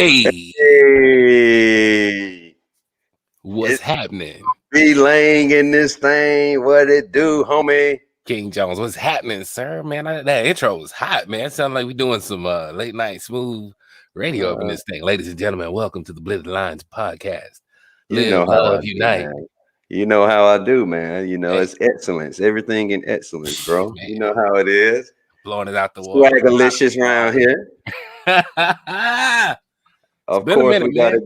Hey, Hey, what's it's happening? B Lang in this thing. What it do, homie? King Jones, what's happening, sir? Man, that intro was hot, man. It sounded like we doing some late night smooth radio up in Uh, this thing. Ladies and gentlemen, welcome to the Blitz Lines podcast. you Live, know how I love, do, unite. man. You know how I do, man. Hey, It's excellence. Everything in excellence, bro. man, You know how it is. blowing it out the water. Swagalicious around here. It's Of been a course, minute, man.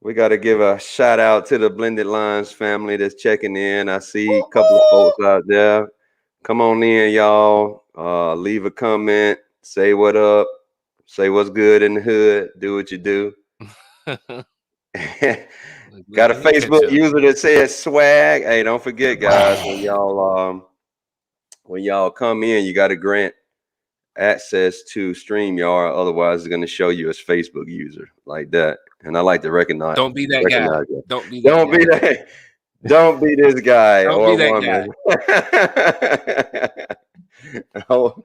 we gotta give a shout out to the Blended Lines family that's checking in. I see a couple of folks out there. Come on in, y'all. Leave a comment. Say what up. Say what's good in the hood. Do what you do. Got a Let me catch Facebook up. user that says swag. Hey, don't forget, guys, when y'all come in, you got to grant access to StreamYard. Otherwise, it's going to show you as Facebook user like that. And I like to recognize Don't be that guy. that. Don't be that Don't be guy. that. Don't be this guy Don't be or that guy. woman. Oh,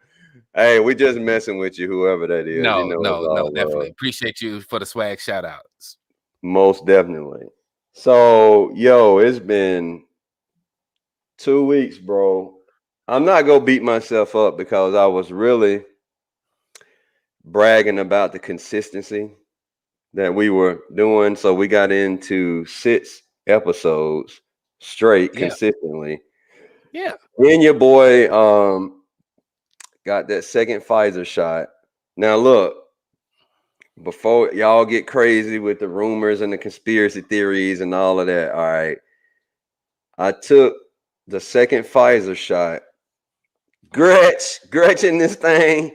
hey, we just messing with you, whoever that is. You No, know, it's no, no, all definitely. love. Appreciate you for the swag shout outs. Most definitely. So, yo, it's been 2 weeks, bro. I'm not gonna beat myself up because I was really bragging about the consistency that we were doing. So we got into 6 episodes straight Yeah, consistently. yeah. Then your boy got that second Pfizer shot. Now look, before y'all get crazy with the rumors and the conspiracy theories and all of that, all right. I took the second Pfizer shot. Gretchen this thing.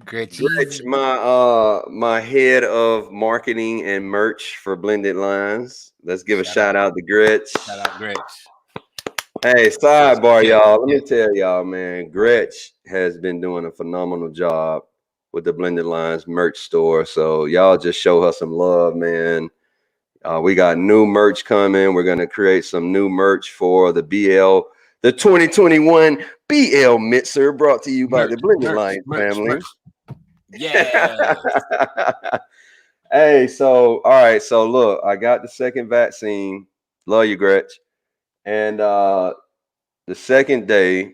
Great Gretch, cheesy. my head of marketing and merch for Blended Lines. Let's give a shout out to Gretch. Shout out Gretch. Hey, Yes, sidebar, yes, y'all. Let yes. me tell y'all, man. Gretch has been doing a phenomenal job with the Blended Lines merch store. So y'all just show her some love, man. We got new merch coming. We're gonna create some new merch for the 2021 BL Mitzer, brought to you by the Blended Lines family. Merch. Yeah. Hey, so all right, so look, I got the second vaccine. Love you, Gretch. And the second day,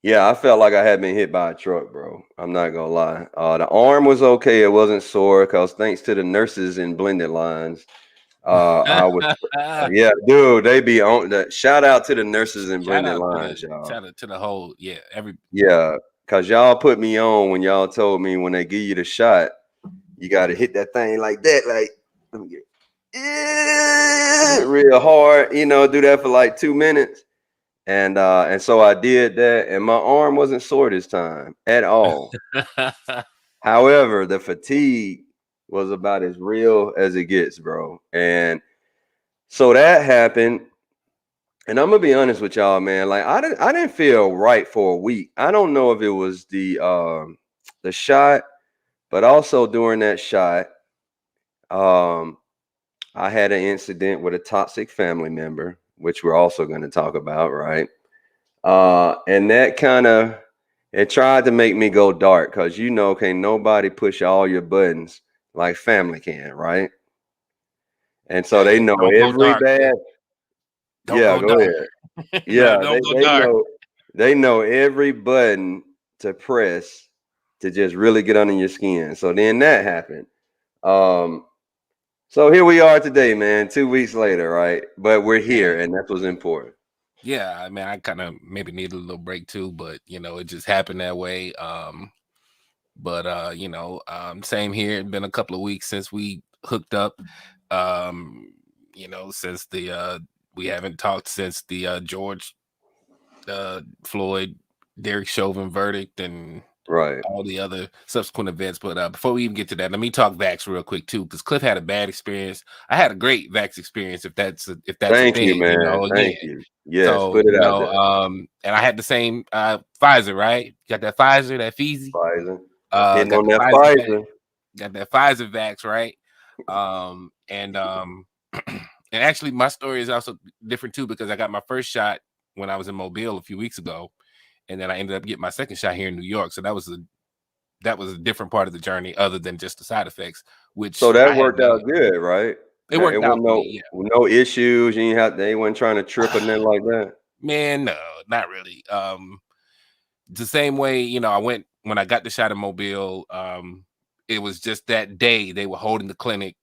yeah, I felt like I had been hit by a truck, bro. I'm not gonna lie. The arm was okay; it wasn't sore because thanks to the nurses in Blended Lines, I was, yeah, dude. They be on that. Shout out to the nurses in Blended Lines, y'all. Shout out to the whole, yeah, every Yeah, cause y'all put me on when y'all told me when they give you the shot, you got to hit that thing like that, like let me get real hard. Do that for like 2 minutes, and so I did that, and my arm wasn't sore this time at all. However, the fatigue was about as real as it gets, bro. And so that happened. And I'm gonna be honest with y'all, man. Like I didn't feel right for a week. I don't know if it was the shot, but also during that shot, um, I had an incident with a toxic family member, which we're also going to talk about, right? And that kind of it tried to make me go dark because can nobody push all your buttons like family can, right? And so they hey, know don't go every dark, man. bad. Don't Yeah, go go dark. ahead. No, Yeah, don't go they dark. know every button to press to just really get under your skin. So then that happened. Um, so here we are today, man. 2 weeks later, right? But we're Man. here, and that's what's important. Yeah, I mean, I kind of maybe need a little break too, but it just happened that way. But same here. It's been a couple of weeks since we hooked up. Um, since the we haven't talked since the George Floyd, Derek Chauvin verdict and Right. all the other subsequent events. But before we even get to that, let me talk Vax real quick too, because Cliff had a bad experience. I had a great Vax experience, if that's a Thank you, thing. man. Again. Thank you. Yes, So put it out there. and I had the same Pfizer, right? Got that Pfizer, that Feezy. Pfizer. Hitting Got on the that Pfizer vax, Pfizer. got that Pfizer vax, right? And and actually my story is also different too, because I got my first shot when I was in Mobile a few weeks ago, and then I ended up getting my second shot here in New York. So that was that was a different part of the journey other than just the side effects, So which that I had worked none out of. good, right? It It worked out wasn't for me, yeah. no issues. You ain't have they wasn't trying to trip or nothing like that. Man, no, not really. The same way, I went when I got the shot in Mobile. It was just that day they were holding the clinic,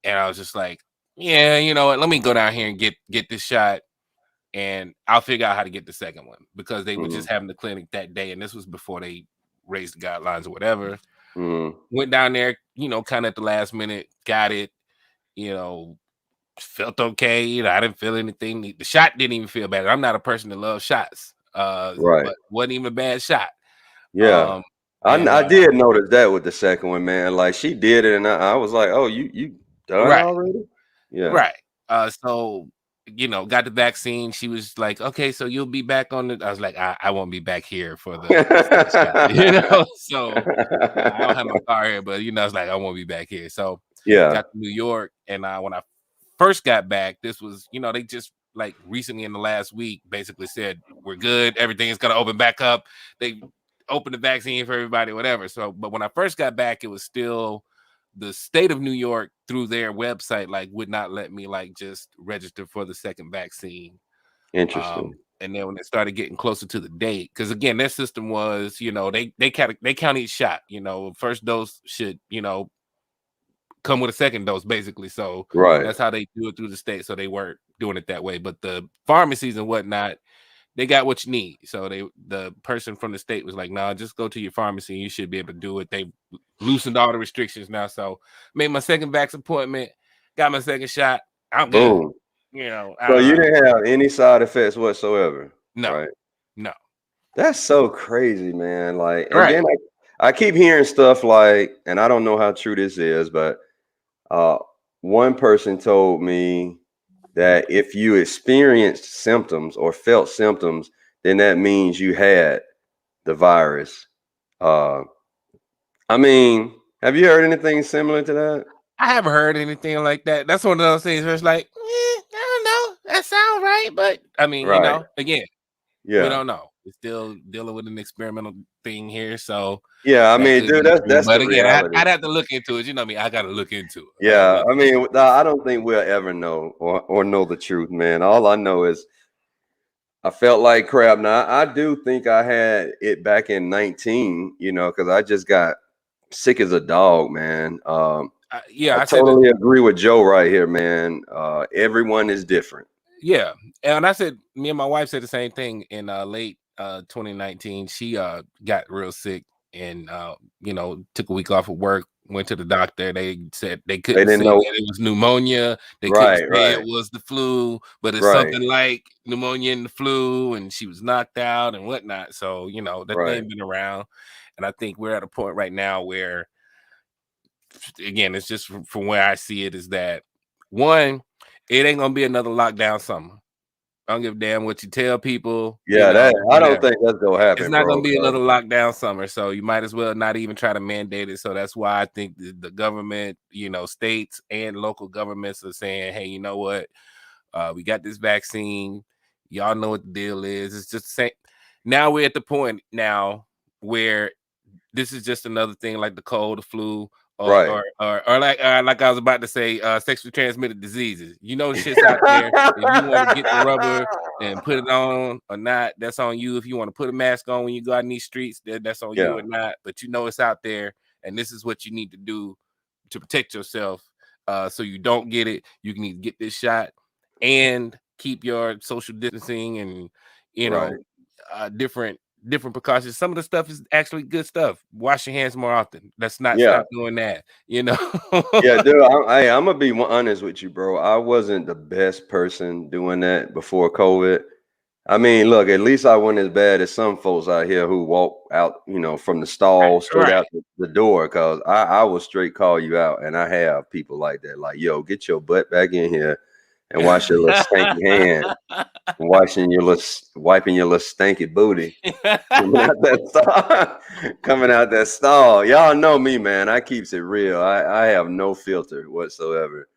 and I was just like, yeah, you know what? Let me go down here and get this shot, and I'll figure out how to get the second one because they were Mhm, just having the clinic that day, and this was before they raised the guidelines or whatever. mhm. Went down there, kind of at the last minute, got it, you know, felt okay. I didn't feel anything. The shot didn't even feel bad. I'm not a person that loves shots, Right. but wasn't even a bad shot. Yeah. Um, I and I did notice that with the second one, man. Like she did it, and I was like, "Oh, you done right, already?" Yeah. right. So got the vaccine. She was like, "Okay, so you'll be back on the." I was like, "I won't be back here for the second shot," So I don't have my car here, but it's like I won't be back here. So Yeah. got to New York, and when I first got back, this was they just like recently in the last week basically said we're good, everything is gonna open back up. They opened the vaccine for everybody, whatever. So, but when I first got back, it was still the state of New York through their website like would not let me like just register for the second vaccine. Interesting. And then when it started getting closer to the date, because again, their system was, they count each shot. First dose should, come with a second dose, basically. So Right. that's how they do it through the state. So they weren't doing it that way. But the pharmacies and whatnot, they got what you need. So the person from the state was like, "Nah, just go to your pharmacy. And you should be able to do it." They loosened all the restrictions now. So made my second vax appointment, got my second shot. I'm good. Boom. So you Uh, didn't have any side effects whatsoever, no, right? no, That's so crazy, man. Like, and right. then I keep hearing stuff like, and I don't know how true this is, but uh, one person told me that if you experienced symptoms or felt symptoms, then that means you had the virus. Uh, I mean, have you heard anything similar to that? I haven't heard anything like that. That's one of those things where it's like, I don't know. That sounds right, but I mean, Right. again, we Yeah. don't know. We're still dealing with an experimental thing here, so Yeah. I that mean, could dude, be that's true. that's But the again, reality. I'd have to look into it. You know me, I got to look into it. I got to Yeah. look I into mean, I don't think we'll ever know or know the truth, man. All I know is I felt like crap. Now, I do think I had it back in 19, because I just got sick as a dog, man. Yeah, I I said that. totally agree with Joe right here, man. Everyone is different. Yeah, and I said me and my wife said the same thing in late 2019. She got real sick and took a week off of work. Went to the doctor. They said they They couldn't didn't say know. that it was pneumonia. They couldn't Right, say it right, was the flu, but it's right, something like pneumonia and the flu. And she was knocked out and whatnot. So that right. thing been around, and I think we're at a point right now where, again, it's just from where I see it is that one, it ain't gonna be another lockdown summer. I don't give a damn what you tell people, Yeah, that I don't whatever. think that's gonna It's happen, not bro. gonna be 'Cause another lockdown summer, so you might as well not even try to mandate it. So that's why I think the government, states and local governments are saying, "Hey, you know what? We got this vaccine. Y'all know what the deal is. It's just the same." Now we're at the point now where this is just another thing like the cold, the flu, right. or like I was about to say, sexually transmitted diseases. The shit's out there. If you want to get the rubber and put it on or not, that's on you. If you want to put a mask on when you go out in these streets, that's on you Yeah, or not. But it's out there, and this is what you need to do to protect yourself, so you don't get it. You can either get this shot and keep your social distancing and you right. know different precautions. Some of the stuff is actually good stuff. Wash your hands more often. Let's not Yeah. stop doing that. Yeah, dude. I'm gonna be honest with you, bro. I wasn't the best person doing that before COVID. I mean, look, at least I wasn't as bad as some folks out here who walk out, from the Right, stall straight right. out the door. Cause I will straight call you out, and I have people like that. Like, yo, get your butt back in here and wash your little stinky hand, wiping your little stinky booty. Coming out that stall. Coming out that stall. Y'all know me, man. I keeps it real. I have no filter whatsoever.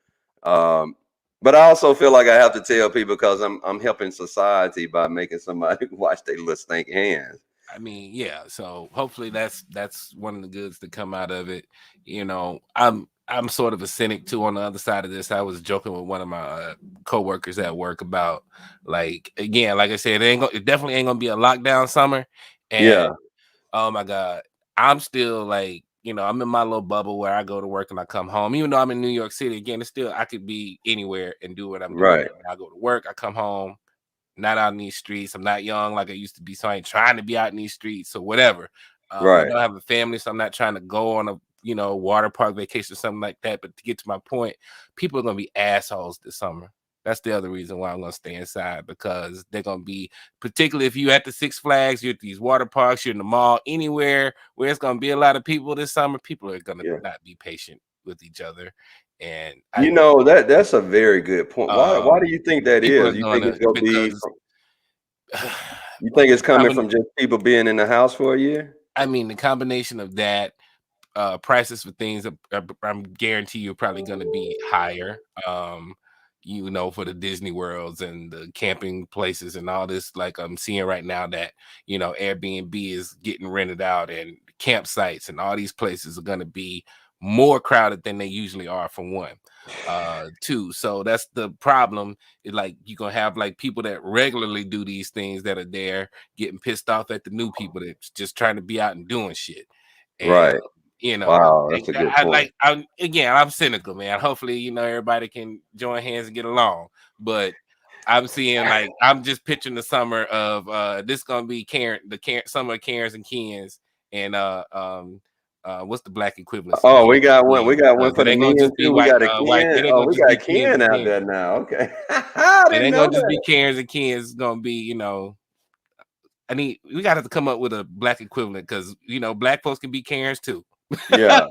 Um, but I also feel like I have to tell people because I'm helping society by making somebody wash their little stink hands. I mean, yeah. So hopefully that's one of the goods to come out of it. I'm sort of a cynic too. On the other side of this, I was joking with one of my coworkers at work about, like, again, like I said, it definitely ain't gonna be a lockdown summer, and Yeah, oh my god, I'm still like, I'm in my little bubble where I go to work and I come home. Even though I'm in New York City, again, it's still I could be anywhere and do what I'm doing. right, I go to work, I come home, not out in these streets. I'm not young like I used to be, so I ain't trying to be out in these streets or whatever. I right. don't have a family, so I'm not trying to go on a water park vacation or something like that. But to get to my point, people are gonna be assholes this summer. That's the other reason why I'm gonna stay inside, because they're gonna be, particularly if you at the Six Flags, you're at these water parks, you're in the mall, anywhere where it's gonna be a lot of people this summer. People are gonna Yeah. not be patient with each other, and You know, that's a very good point. Why do um, you think that people are is? You think gonna, it's gonna be because from you think it's coming combina- from just people being in the house for a year? I mean, the combination of that, prices for things I'm guarantee you're probably going to be higher. For the Disney worlds and the camping places and all this. Like, I'm seeing right now that Airbnb is getting rented out, and campsites and all these places are going to be more crowded than they usually are, for one. Two, so that's the problem. Like, you're gonna have like people that regularly do these things that are there getting pissed off at the new people that's just trying to be out and doing shit. And Right. Wow, that's a good point. I'm cynical, man. Hopefully, everybody can join hands and get along. But I'm seeing, like, I'm just picturing the summer of this gonna be summer of Karens and Kens, and what's the black equivalency of Oh, Karens we got and one. We Kens? got one for It the ain't gonna men just be too. We got a white. Ken. It ain't Oh, gonna we just got a be Kens Ken and out Kens. there now. Okay. I It didn't ain't know gonna just that. be Karens and Kens. It's gonna be, we gotta come up with a black equivalent, because black folks can be Karens too. Yeah.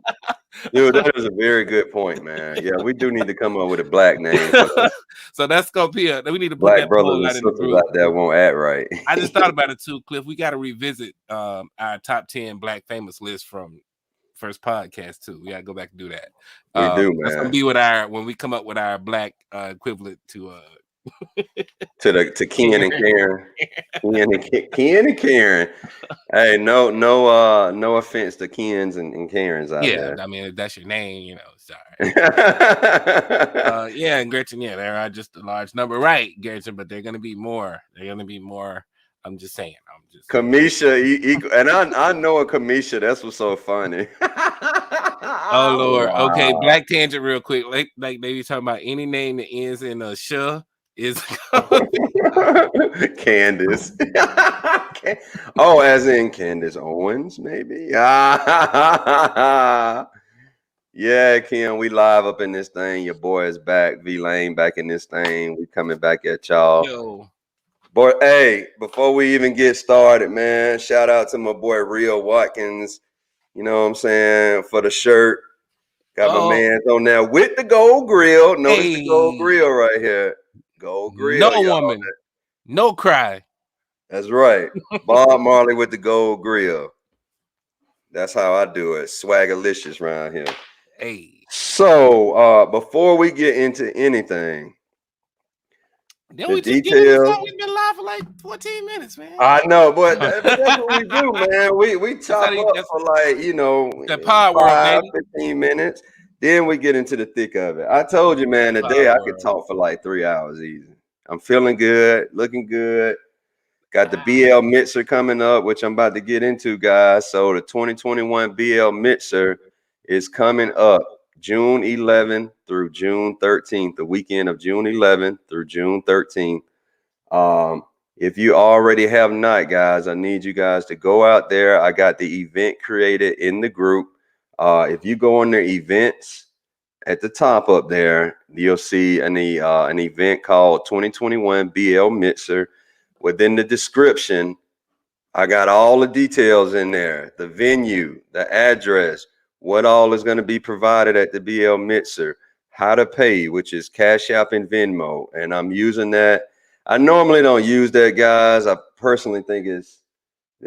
Dude, that is a very good point, man. Yeah, we do need to come up with a black name for the So that's gonna be we need to put black that brothers poll and out in the sisters group. out there won't act right. I just thought about it too, Cliff. We got to revisit our top 10 black famous list from first podcast too. We gotta go back and do that. We do, That's gonna man. be when we come up with our black equivalent to To Ken and Karen. Karen. Ken and Karen. Hey, no offense to Kens and Karens out Yeah, there. I mean, if that's your name, it's all right. Yeah, and Gretchen, yeah, there are just a large number, right, Gretchen, but they're gonna be more. They're gonna be more. I'm just saying. I'm just saying. Kamisha, and I know a Kamisha. That's what's so funny. Oh Lord. Okay, Wow. black tangent real quick. Like they be talking about any name that ends in a sh is Candace. Oh, as in Candace Owens, maybe. Yeah, Kim, we live up in this thing. Your boy is back. V Lane back in this thing. We coming back at y'all. yo. Boy, hey, before we even get started, man, shout out to my boy Rio Watkins. You know what I'm saying? For the shirt. Got my Oh, man's on there with the gold grill. Notice the gold hey, grill right here. Gold no grill, y'all. woman, no cry. That's right. Bob Marley with the gold grill. That's how I do it. Swagalicious around here. Hey, So, before we get into anything, then the we just get into details. something. We've been live for like 14 minutes, man. I know, but that's what we do, man. We That's how chop up that's for like, that pod world, 5, baby. 15 minutes. Then we get into the thick of it. I told you, man, today Pod I could world. talk for like 3 hours easy. I'm feeling good, looking good. Got the Ah, BL Mixer coming up, which I'm about to get into, guys. So the 2021 BL Mixer is coming up June 11th through June 13th, the weekend of June 11th through June 13th. If you already have not, guys, I need you guys to go out there. I got the event created in the group. If you go on their events at the top up there, you'll see an event called 2021 BL Mixer. Within the description, I got all the details in there, the venue, the address, what all is going to be provided at the BL Mixer, how to pay, which is Cash App and Venmo. And I'm using that. I normally don't use that, guys. I personally think and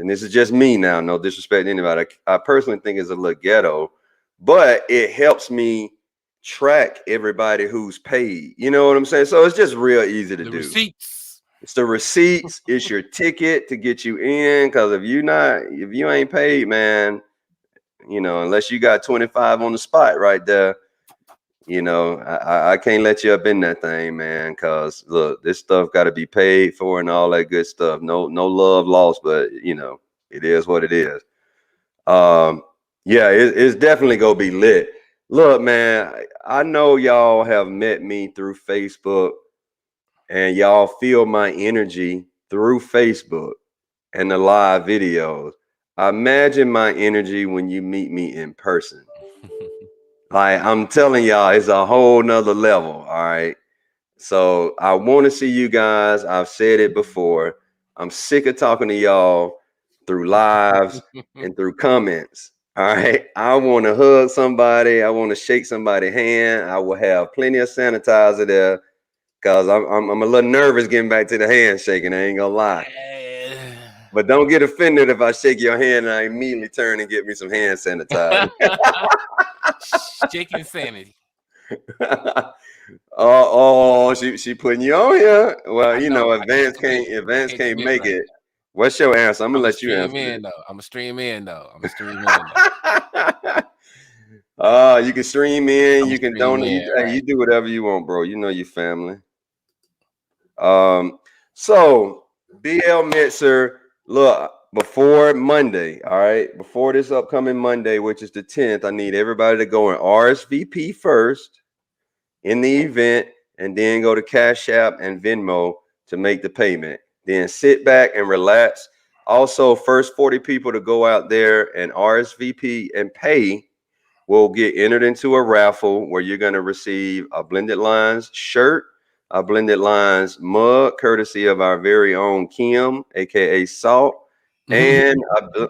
this is just me now, no disrespect to anybody. I personally think it's a little ghetto, but it helps me track everybody who's paid. You know what I'm saying? So it's just real easy to the do. receipts. It's the receipts. It's your ticket to get you in. Because if you ain't paid, man, unless you got 25 on the spot right there, I can't let you up in that thing, man. Because look, this stuff got to be paid for and all that good stuff. No love lost, but it is what it is. Yeah, it's definitely gonna be lit. Look, man, I know y'all have met me through Facebook and y'all feel my energy through Facebook and the live videos. Imagine my energy when you meet me in person. Like I'm telling y'all, it's a whole nother level. All right. So I want to see you guys. I've said it before. I'm sick of talking to y'all through lives and through comments. All right. I want to hug somebody. I want to shake somebody's hand. I will have plenty of sanitizer there because I'm a little nervous getting back to the handshaking. I ain't gonna lie. But don't get offended if I shake your hand and I immediately turn and get me some hand sanitizer. Shaking sanity. She putting you on here. Well, I know. Advance can't make it. What's your answer? I'm gonna let you answer it. I'm a stream in though. I'm a stream in though. You can stream in. You can donate. You do whatever you want, bro. You know your family. So BL Mixer, look, before Monday, all right, before this upcoming Monday, which is the 10th, I need everybody to go and RSVP first in the event, and then go to Cash App and Venmo to make the payment. Then sit back and relax. Also, first 40 people to go out there and RSVP and pay will get entered into a raffle where you're going to receive a Blended Lines shirt, a Blended Lines mug, courtesy of our very own Kim, aka Salt, and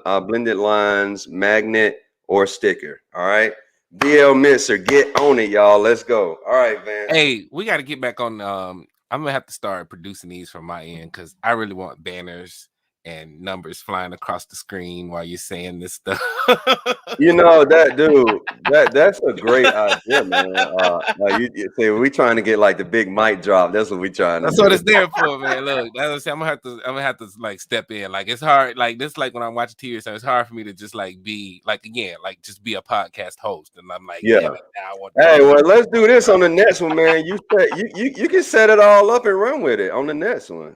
a Blended Lines magnet or sticker. All right. BL Mixer, get on it, y'all. Let's go. All right, man. Hey, we got to get back on. I'm gonna have to start producing these from my end because I really want banners and numbers flying across the screen while you're saying this stuff. That dude, that's a great idea, man. You say we trying to get like the big mic drop. That's what we trying to That's do. what it's there for, man. Look, I'm gonna have to like step in. Like it's hard. Like this, like when I'm watching TV, so it's hard for me to just like be like again, like just be a podcast host. And I'm like, yeah. Damn it, now I want. Hey, well, let's do this on the next one, man. You can set it all up and run with it on the next one.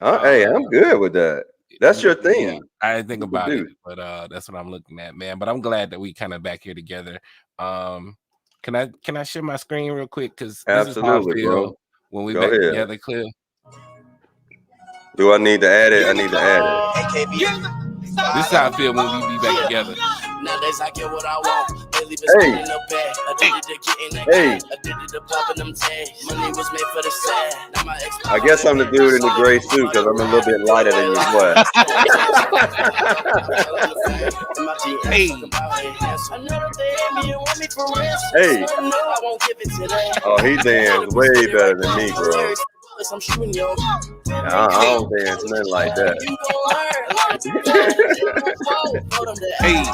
Hey, I'm good with that. That's your thing. Yeah, I didn't think about it, but that's what I'm looking at, man. But I'm glad that we kind of back here together. Can I share my screen real quick? Because this is how I feel when we back together, clear. Do I need to add it? I need to add it. This is how I feel when we be back together. Nowadays I get what I want. Hey. I guess I'm the dude in the gray suit because I'm a little bit lighter than you. What? Hey. Oh, he danced way better than me, bro. I don't dance nothing like that. Hey,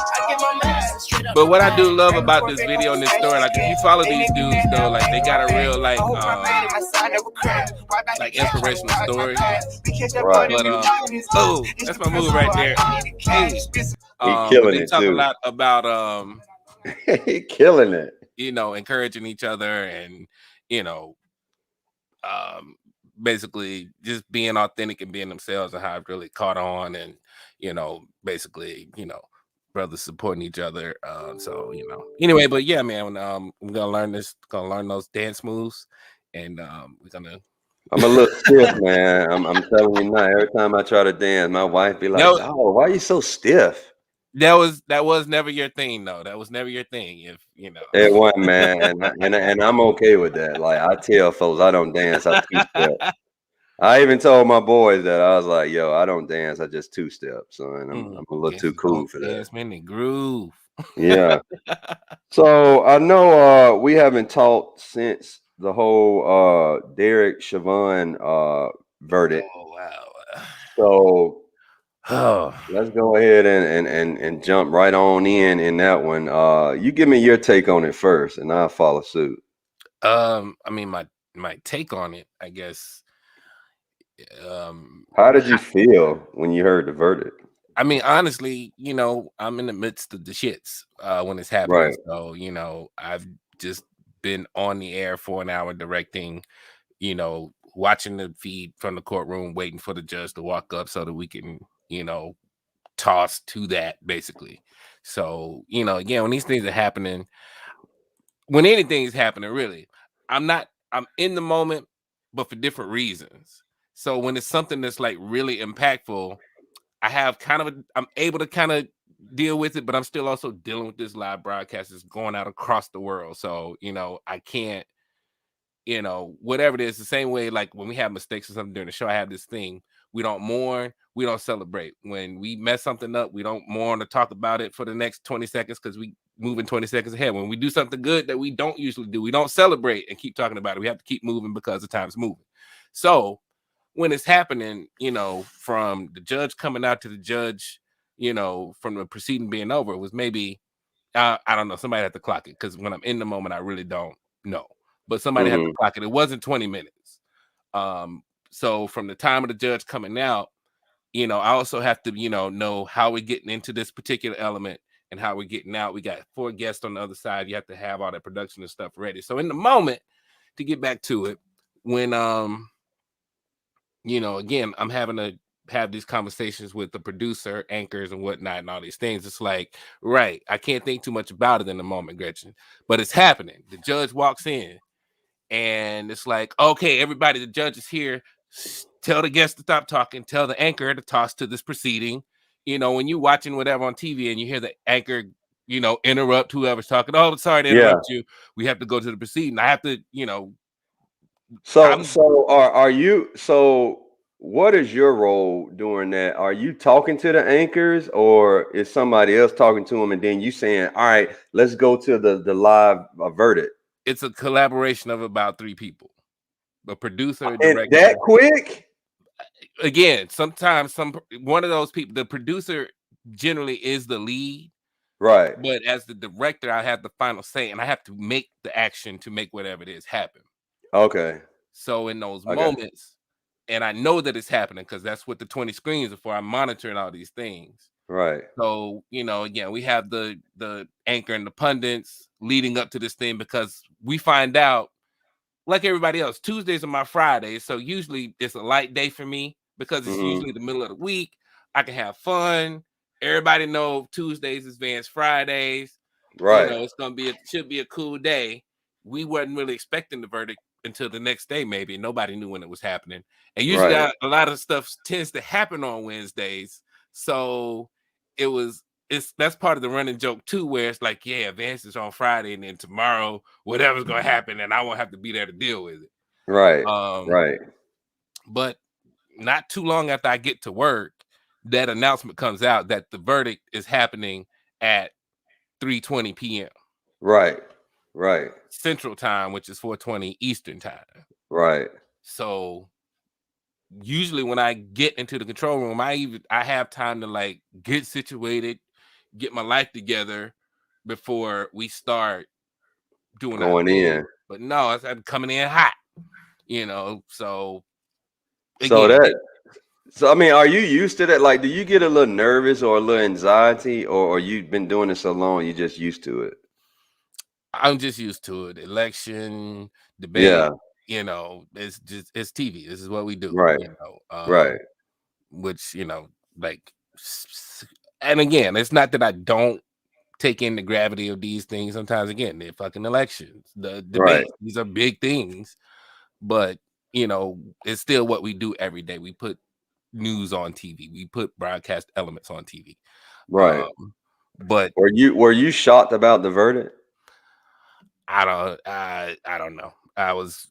but what I do love about this video and this story, like if you follow these dudes though, like they got a real like inspirational story. Right. But that's my move right there. Hey, he killing it talk too. a lot about he killing it. Encouraging each other and basically just being authentic and being themselves and how it really caught on and basically brothers supporting each other. Anyway, but yeah, man, we're gonna learn those dance moves and we're gonna I'm a little stiff, man. I'm telling you now, every time I try to dance, my wife be like, "Oh, why are you so stiff?" That was never your thing, though. That was never your thing. If it wasn't, man, and I'm okay with that. Like I tell folks, I don't dance. I two-step. I even told my boys that I was like, "Yo, I don't dance. I just two-step." So, and I'm a little too cool for that. Dance, man, the groove. Yeah. So I know we haven't talked since the whole Derek Chauvin verdict. Oh wow. So let's go ahead and jump right on in that one. You give me your take on it first, and I'll follow suit. I mean, my take on it, I guess, How did you feel when you heard the verdict? I mean, honestly, I'm in the midst of the shits when it's happening. Right. So, I've just been on the air for an hour directing, watching the feed from the courtroom, waiting for the judge to walk up so that we can, toss to that basically. So, again, when these things are happening, when anything is happening, really, I'm in the moment, but for different reasons. So when it's something that's like really impactful, I'm able to kind of deal with it, but I'm still also dealing with this live broadcast that's going out across the world. So, I can't, whatever it is, the same way, like when we have mistakes or something during the show, I have this thing. We don't mourn, we don't celebrate. When we mess something up, we don't mourn or talk about it for the next 20 seconds because we moving 20 seconds ahead. When we do something good that we don't usually do, we don't celebrate and keep talking about it. We have to keep moving because the time's moving. So when it's happening, from the judge coming out to the judge, from the proceeding being over, it was maybe I don't know, somebody had to clock it because when I'm in the moment, I really don't know. But somebody had to Mhm. clock it. It wasn't 20 minutes. Um, so from the time of the judge coming out, I also have to, know how we're getting into this particular element and how we're getting out. We got 4 guests on the other side. You have to have all that production and stuff ready. So in the moment, to get back to it, when again, I'm having to have these conversations with the producer, anchors, and whatnot, and all these things. It's like, right, I can't think too much about it in the moment, Gretchen, but it's happening. The judge walks in, and it's like, okay, everybody, the judge is here. Tell the guest to stop talking. Tell the anchor to toss to this proceeding. When you're watching whatever on TV and you hear the anchor, interrupt whoever's talking. Oh, sorry to Yeah. interrupt you. We have to go to the proceeding. I have to, So I'm so are you so what is your role during that? Are you talking to the anchors or is somebody else talking to them and then you saying, "All right, let's go to the live verdict." it's a collaboration of about 3 people. A producer, And that director. quick? Again, sometimes one of those people, the producer generally is the lead, Right. but as the director, I have the final say and I have to make the action to make whatever it is happen. Okay. So in those I got you. moments, and I know that it's happening because that's what the 20 screens are for. I'm monitoring all these things. Right. So, again, we have the anchor and the pundits leading up to this thing because we find out, like everybody else, Tuesdays are my Fridays. So usually it's a light day for me because it's Mhm. usually the middle of the week. I can have fun. Everybody know Tuesdays is Vance Fridays. Right. It's gonna be should be a cool day. We wasn't really expecting the verdict until the next day, maybe. Nobody knew when it was happening. And usually Right. a lot of stuff tends to happen on Wednesdays. So it was that's part of the running joke too, where it's like, yeah, Vance is on Friday, and then tomorrow, whatever's gonna happen, and I won't have to be there to deal with it. Right. Right. But not too long after I get to work, that announcement comes out that the verdict is happening at 3:20 p.m. Right. Right. Central Time, which is 4:20 Eastern Time. Right. So usually when I get into the control room, I have time to like get situated, get my life together before we start doing our Going thing. in. But no, I'm coming in hot, So So again, that so I mean, are you used to that? Like, do you get a little nervous or a little anxiety, or you've been doing it so long, you just used to it? I'm just used to it. Election, debate, Yeah. it's TV. This is what we do, Right. Right. which, like, and again, it's not that I don't take in the gravity of these things. Sometimes, again, they're fucking elections, the Right. debates, these are big things, but, it's still what we do every day. We put news on TV, we put broadcast elements on TV. Right. Um, but Were you shocked about the verdict? I don't know. I was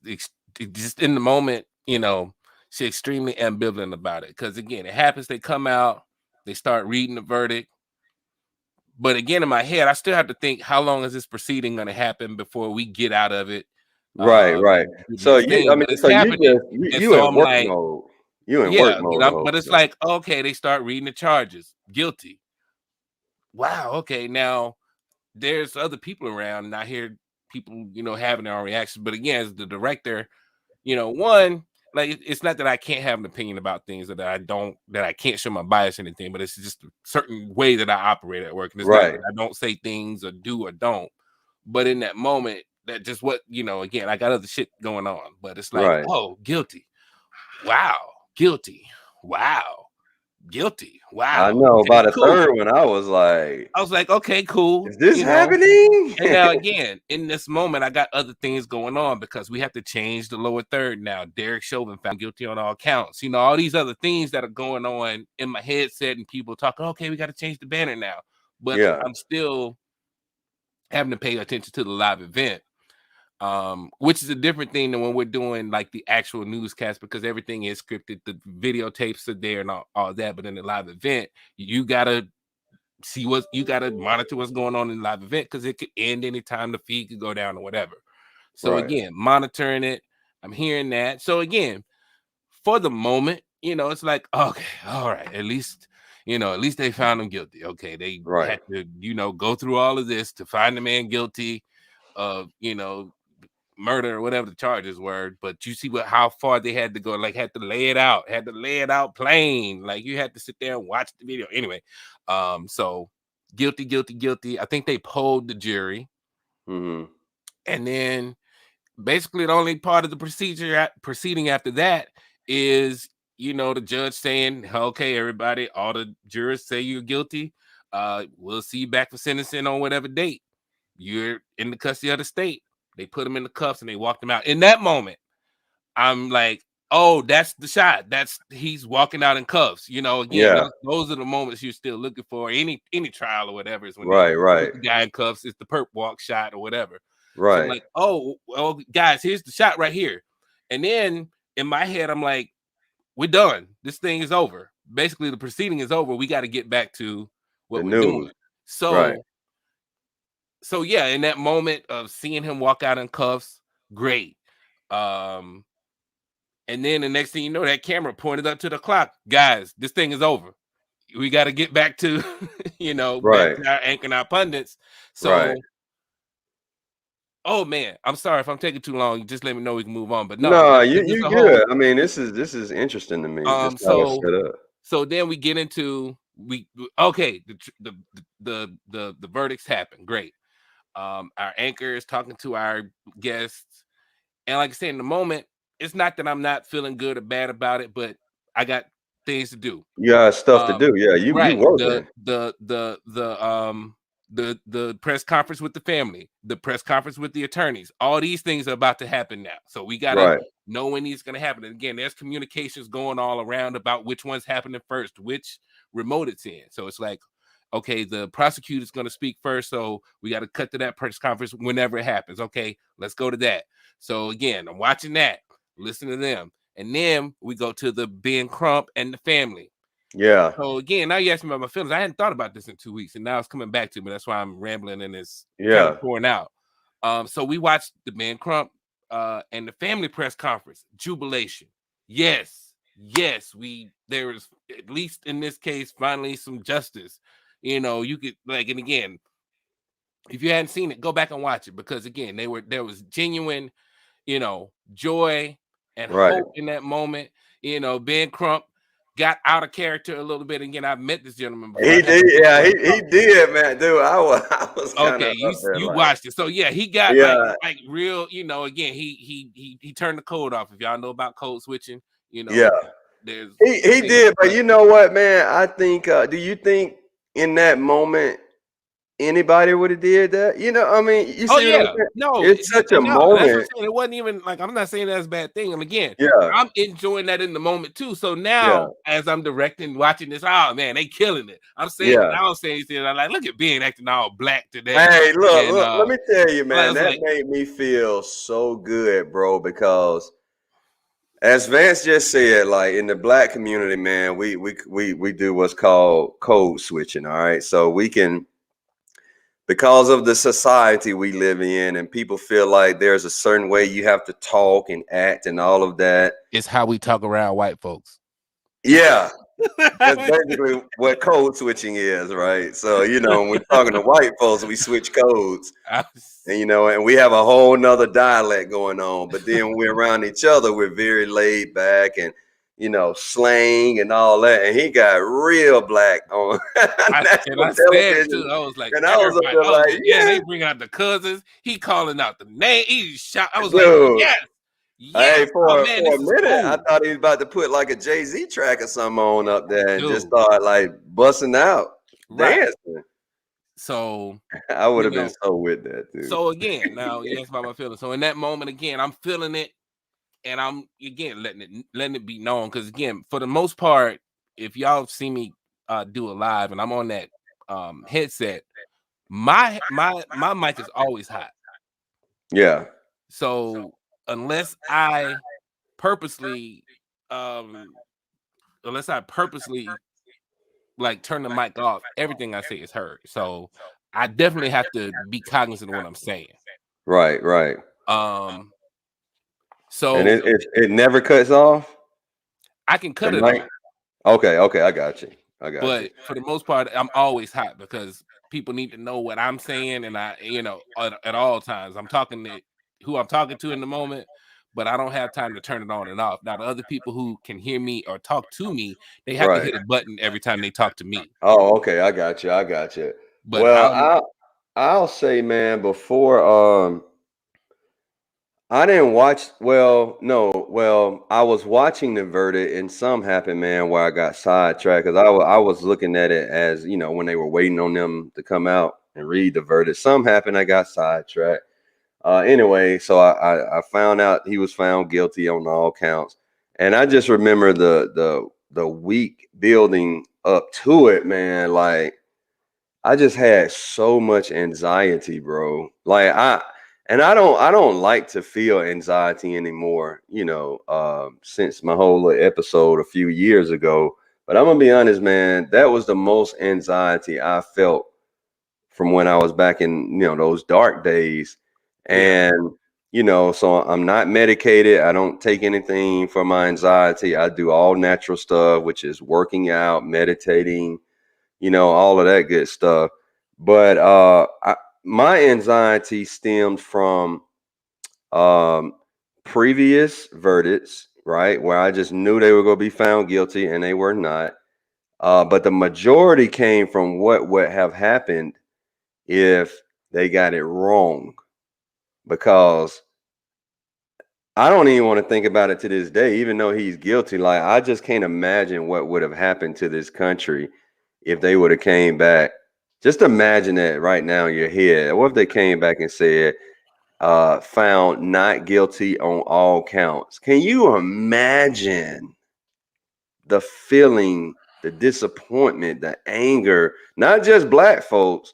just in the moment, she's extremely ambivalent about it because again, it happens. They come out, they start reading the verdict, but again, in my head, I still have to think, how long is this proceeding going to happen before we get out of it? Right, right. Do So these you I things, mean, but it's so you happening, just you and you so in I'm work like, mode. You in work yeah, mode the whole but it's time. like, okay, they start reading the charges, guilty. Wow, okay, now there's other people around, and I hear people, having their own reactions. But again, as the director, one, like it's not that I can't have an opinion about things, or that I can't show my bias or anything, but it's just a certain way that I operate at work. And it's not Right. that I don't say things or do or don't, but in that moment, that just what, again, I got other shit going on. But it's like, Right. oh, guilty. Wow, guilty. Wow, guilty. I Wow. know. Okay, By the cool. third one, I was like, I was like, okay, cool. "Is this happening?" And now again, in this moment, I got other things going on because we have to change the lower third now. Derek Chauvin found guilty on all counts. All these other things that are going on in my headset, and people talking, okay, we got to change the banner now. But Yeah. I'm still having to pay attention to the live event, which is a different thing than when we're doing like the actual newscast, because everything is scripted. The videotapes are there and all that. But in the live event, you got to you got to monitor what's going on in the live event, because it could end anytime, the feed could go down or whatever. So Right. again, monitoring it, I'm hearing that. So again, for the moment, it's like, okay, all right, at least they found him guilty. Okay, they Right. had to go through all of this to find the man guilty of murder or whatever the charges were. But you see how far they had to go, like had to lay it out plain, like you had to sit there and watch the video anyway. So guilty. I think they polled the jury, Mm-hmm. and then basically the only part of the proceeding after that is the judge saying, okay, everybody, all the jurors say you're guilty, we'll see you back for sentencing on whatever date. You're in the custody of the state. They put him in the cuffs and they walked him out. In that moment, I'm like, oh, that's the shot. He's walking out in cuffs. Again, Yeah. those are the moments you're still looking for. Any trial or whatever is when they Right. Right. put the guy in cuffs. It's the perp walk shot or whatever. So I'm Right. like, oh, well, guys, here's the shot right here. And then in my head, I'm like, we're done. This thing is over. Basically, the proceeding is over. We got to get back to The what we're doing. news. Right. So yeah, in that moment of seeing him walk out in cuffs, great. And then the next thing you know, that camera pointed up to the clock. Guys, this thing is over. We got to get back to, back Right. to our anchor and our pundits. Right. So, oh man, I'm sorry if I'm taking too long. Just let me know we can move on. But no, No, that's just you a whole. good. I mean, this is interesting to me. Just how it's So set up. so then we get into okay, the verdicts happen. Great. Our anchor is talking to our guests, and like I said, in the moment, it's not that I'm not feeling good or bad about it, but I got things to do. You got stuff to do. Yeah, you Right. working. The press conference with the family, the press conference with the attorneys, all these things are about to happen now. So we gotta Right. know when these gonna happen. And again, there's communications going all around about which one's happening first, which remote it's in. So it's like, okay, the prosecutor's gonna speak first, so we got to cut to that press conference whenever it happens. Okay, let's go to that. So again, I'm watching that, listen to them, and then we go to the Ben Crump and the family. Yeah. So again, now you ask me about my feelings. I hadn't thought about this in 2 weeks, and now it's coming back to me. That's why I'm rambling and it's kind Yeah. of pouring out. So we watched the Ben Crump and the family press conference. Jubilation. Yes, there was, at least in this case, finally some justice. You could and again, if you hadn't seen it, go back and watch it, because again, there was genuine, joy and Right. hope in that moment. Ben Crump got out of character a little bit. Again, I've met this gentleman before. He did. Yeah, he did, man. Dude, I was kind of Okay, up there you like, watched it. So yeah, he got yeah, like real, again, he turned the code off. If y'all know about code switching, yeah. there's He did, but you know what, man? I think. Do you think in that moment anybody would have did that? I mean, you Oh see what I'm yeah, saying? no, It's such a no, that's what I'm moment. saying. It wasn't even like, I'm not saying that's a bad thing. And again, Yeah, I'm enjoying that in the moment too. So yeah, now, as I'm directing, watching this, oh man, they killing it. I'm saying yeah. now, I'm saying, I'm like, look at Ben acting all black today, Hey, look, and let me tell you, I man, was that like, made me feel so good, bro, because as Vance just said, like in the black community, man, we do what's called code switching. All right. So we can, because of the society we live in, and people feel like there's a certain way you have to talk and act and all of that. it's how we talk around white folks. Yeah. That's basically what code switching is, right? So, when we're talking to white folks, we switch codes. And and we have a whole nother dialect going on. But then when we're around each other, we're very laid back and slang and all that. And he got real black on national I said too, television. I was like, And I was up everybody, there I was like, like, yeah, yeah, they bring out the cousins. He calling out the name. He shout. I was like, dude. yes, Hey, yes. Oh for man, for this a is minute, I cool, thought he was about to put like a Jay-Z track or something on up there and just dude. start like busting out Right. dancing. So I would you have been know, so with that, dude. so again, now you asked about my feelings. So in that moment, again, I'm feeling it, and I'm again letting it be known because again, for the most part, if y'all see me do a live and I'm on that headset, my mic is always hot. Yeah. So unless I purposely um like turn the mic off, everything I say is heard. So I definitely have to be cognizant of what I'm saying. Right, right. Um And so it never cuts off I can the cut it mic. off, Okay, okay, I got you. I got you. but for the most part, I'm always hot because people need to know what I'm saying, and at all times I'm talking to who I'm talking to in the moment, but I don't have time to turn it on and off. Now, the other people who can hear me or talk to me, they have to Right. hit a button every time they talk to me. Oh, okay, I got you. I got you. But Well, I'm I'll say, man, before I didn't watch. Well, no. Well, I was watching the verdict, and some happened, man, where I got sidetracked because I was looking at it as when they were waiting on them to come out and read the verdict. Some happened, I got sidetracked. Anyway, so I found out he was found guilty on all counts, and I just remember the week building up to it, man. Like I just had so much anxiety, bro. Like I don't like to feel anxiety anymore, since my whole little episode a few years ago. But I'm gonna be honest, man, that was the most anxiety I felt from when I was back in, those dark days. yeah. And so I'm not medicated. I don't take anything for my anxiety. I do all natural stuff, which is working out, meditating, all of that good stuff. But my anxiety stemmed from um, previous verdicts, right, where I just knew they were going to be found guilty and they were not. But the majority came from what would have happened if they got it wrong, because I don't even want to think about it to this day, even though he's guilty. Like I just can't imagine what would have happened to this country if they would have came back. Just imagine that right now in your head. What if they came back and said, found not guilty on all counts? Can you imagine the feeling, the disappointment, the anger, not just black folks,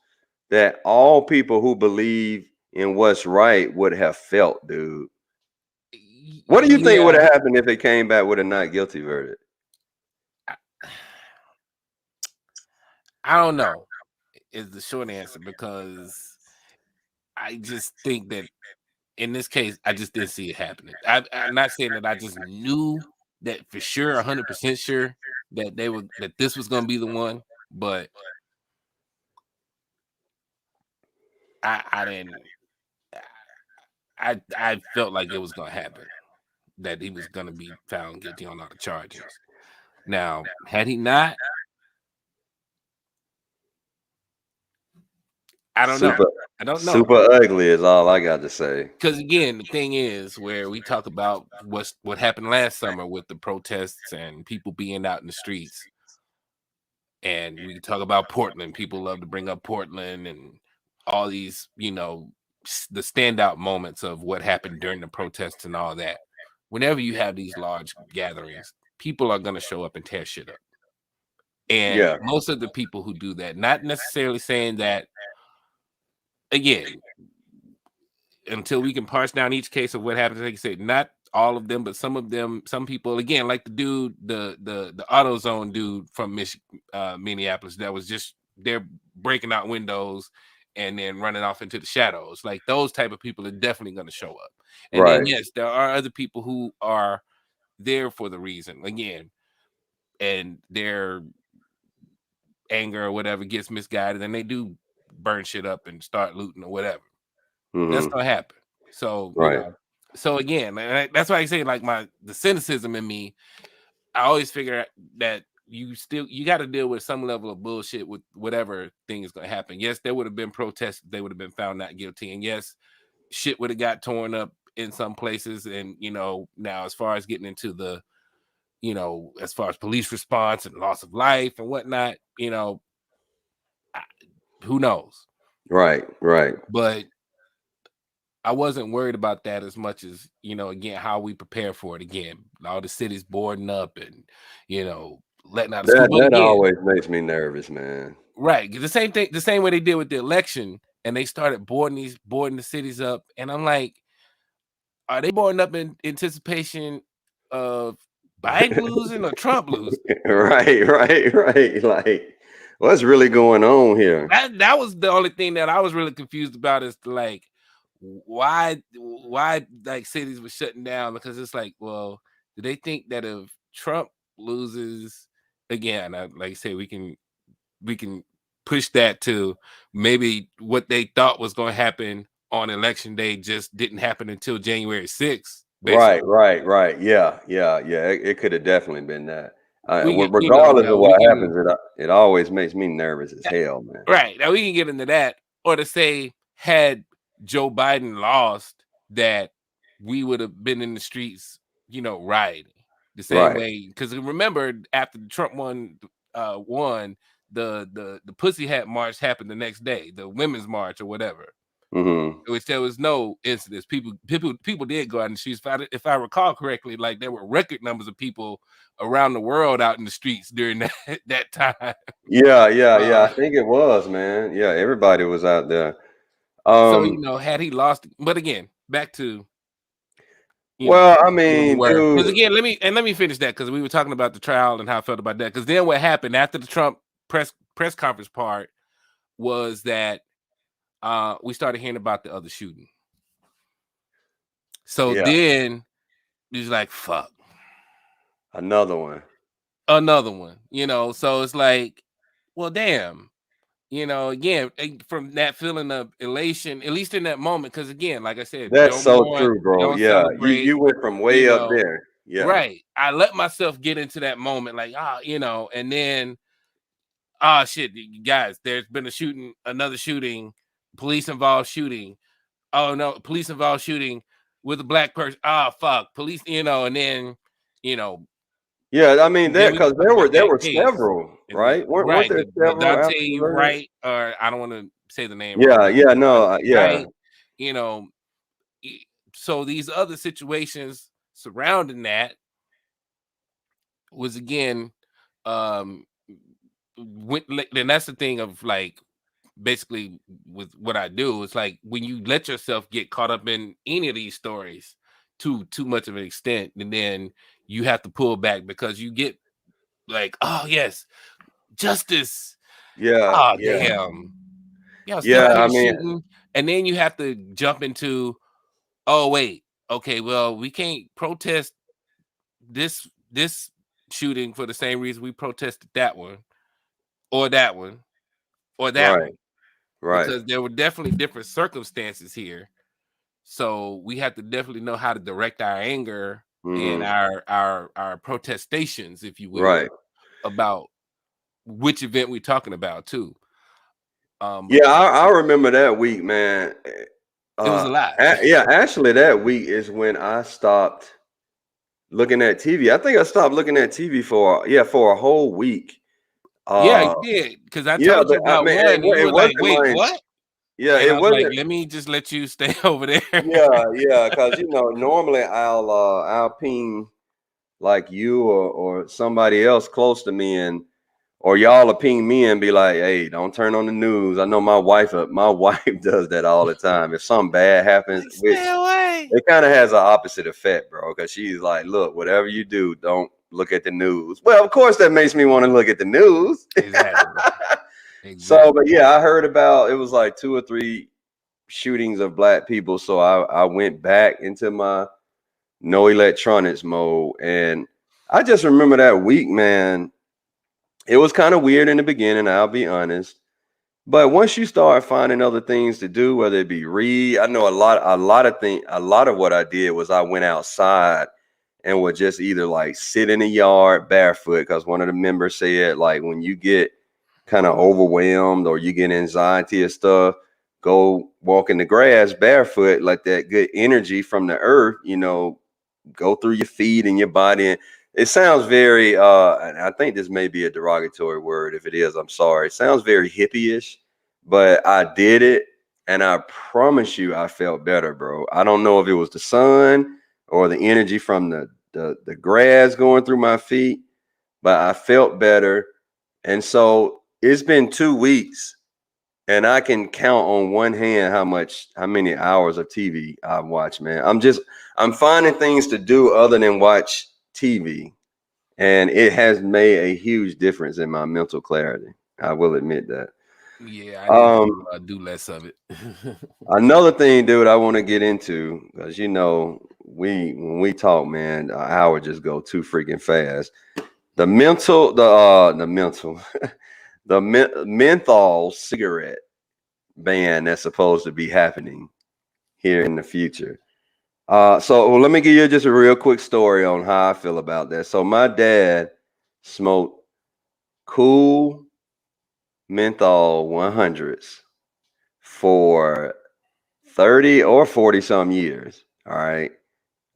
that all people who believe in what's right would have felt, dude? What do you think would Yeah, have happened if it came back with a not guilty verdict? I I don't know is the short answer because I just think that in this case, I just didn't see it happening. I'm not saying that I just knew that for sure, 100% sure that this was going to be the one, but I didn't. I felt like it was going to happen, that he was going to be found guilty on all the charges. Now, had he not, I don't know. Super, I don't know. super ugly is all I got to say. Because again, the thing is where we talk about what happened last summer with the protests and people being out in the streets. And we talk about Portland. People love to bring up Portland and all these, the standout moments of what happened during the protests and all that. Whenever you have these large gatherings, people are going to show up and tear shit up. And Yeah, most of the people who do that, not necessarily saying that, again, until we can parse down each case of what happens, like you said, not all of them, but some of them, some people, again, like the dude, the AutoZone dude from Minneapolis, that was just they're breaking out windows and then running off into the shadows. Like those type of people are definitely going to show up. And then right. yes, there are other people who are there for the reason. Again, and their anger or whatever gets misguided, and they do burn shit up and start looting or whatever. That's Mm-hmm. gonna happen. So Right. so again, that's why I say like the cynicism in me. I always figure that you got to deal with some level of bullshit with whatever thing is gonna happen. Yes, there would have been protests; they would have been found not guilty, and yes, shit would have got torn up in some places. And now as far as getting into the as far as police response and loss of life and whatnot, I, who knows? Right. Right. But I wasn't worried about that as much as, again, how we prepare for it again. All the cities boarding up and, letting out of school. That But that again, always makes me nervous, man. right. The same thing, the same way they did with the election, and they started boarding the cities up. And I'm like, are they boarding up in anticipation of Biden losing or Trump losing? Right. Right. Right. Like, what's really going on here? That was the only thing that I was really confused about, is like why like cities were shutting down, because it's like, well, do they think that if Trump loses again, like I say, we can push that to maybe what they thought was going to happen on election day just didn't happen until January 6th, Right. basically. Right. Right. Yeah. Yeah. Yeah. It could have definitely been that. We can, Regardless of we what can. happens, it always makes me nervous as hell, man. Right. Now we can get into that. Or to say, had Joe Biden lost, that we would have been in the streets, rioting the same Right. way. Because remember, after Trump won, the Pussy Hat March happened the next day, the Women's March or whatever, Mm-hmm. which there was no incidents. People did go out in the streets. If I recall correctly, like there were record numbers of people around the world out in the streets during that time. Yeah. Yeah. Yeah. Uh, I think it was, man. Yeah. Everybody was out there. So, Um. had he lost, but again, back to Well, I where we mean, were. Because dude. again, let me finish that, because we were talking about the trial and how I felt about that. Because then what happened after the Trump press conference part was that we started hearing about the other shooting. So Yeah. then he's like, fuck, Another one. another one. So it's like, well, damn. Again, from that feeling of elation, at least in that moment, because again, like I said, That's don't so mourn, true, bro. don't Yeah. celebrate, You went from you way up know. there. Yeah. Right. I let myself get into that moment, like, and then, shit, guys, there's been another shooting, police involved shooting. Oh no, police involved shooting with a black person. Fuck, police, and then, you know, Yeah. I mean, then that we can because talk about there that were case. several, And right? Weren't right, there the several after Dante later? Wright, or I don't want to say the name wrong, Yeah. but Yeah. No. Dante Yeah. Wright, you know, so these other situations surrounding that was again, um and that's the thing of like, basically with what I do, it's like when you let yourself get caught up in any of these stories to too much of an extent, and then you have to pull back because you get like, oh yes, justice. Yeah. Oh Yeah. damn, y'all still Yeah. out I here mean, shooting. And then you have to jump into, oh wait, okay, well, we can't protest this shooting for the same reason we protested that one or that one or that right. one, Right. because there were definitely different circumstances here. So we have to definitely know how to direct our anger and Mm-hmm. our protestations, if you will, Right. about which event we're talking about too. But Yeah. I remember that week, man. it was a lot. Yeah. Actually, that week is when I stopped looking at TV. I think I stopped looking at TV for a whole week. Yeah, Uh, you did, because I yeah, told but you I about mean, one, and you it were like, wasn't "Wait, my. what?" Yeah, And I it was like, wasn't. "Let me just let you stay over there." Yeah, yeah, because normally I'll ping like you or somebody else close to me, and or y'all will ping me and be like, "Hey, don't turn on the news." I know my wife does that all the time. If something bad happens, Like, which stay away. it kind of has an opposite effect, bro, because she's like, "Look, whatever you do, don't look at the news." Well, of course, that makes me want to look at the news. Exactly. So, Exactly. but yeah, I heard about it was like two or three shootings of black people. So I went back into my no electronics mode, and I just remember that week, man. It was kind of weird in the beginning, I'll be honest. But once you start finding other things to do, whether it be read, I know a lot of what I did was I went outside and would just either like sit in the yard barefoot, because one of the members said like when you get kind of overwhelmed or you get anxiety and stuff, go walk in the grass barefoot, let that good energy from the earth, go through your feet and your body. And it sounds very and I think this may be a derogatory word. If it is, I'm sorry. It sounds very hippie-ish, but I did it and I promise you I felt better, bro. I don't know if it was the sun or the energy from the grass going through my feet, but I felt better. And so it's been 2 weeks and I can count on one hand how many hours of TV I've watched, man. I'm finding things to do other than watch TV, and it has made a huge difference in my mental clarity. I will admit that. Yeah, I need Um, to do less of it. Another thing, dude, I want to get into, because we when we talk, man, an hour just go too freaking fast. The mental, menthol cigarette ban that's supposed to be happening here in the future. So let me give you just a real quick story on how I feel about that. So my dad smoked cool menthol 100s for 30 or 40 some years. All right.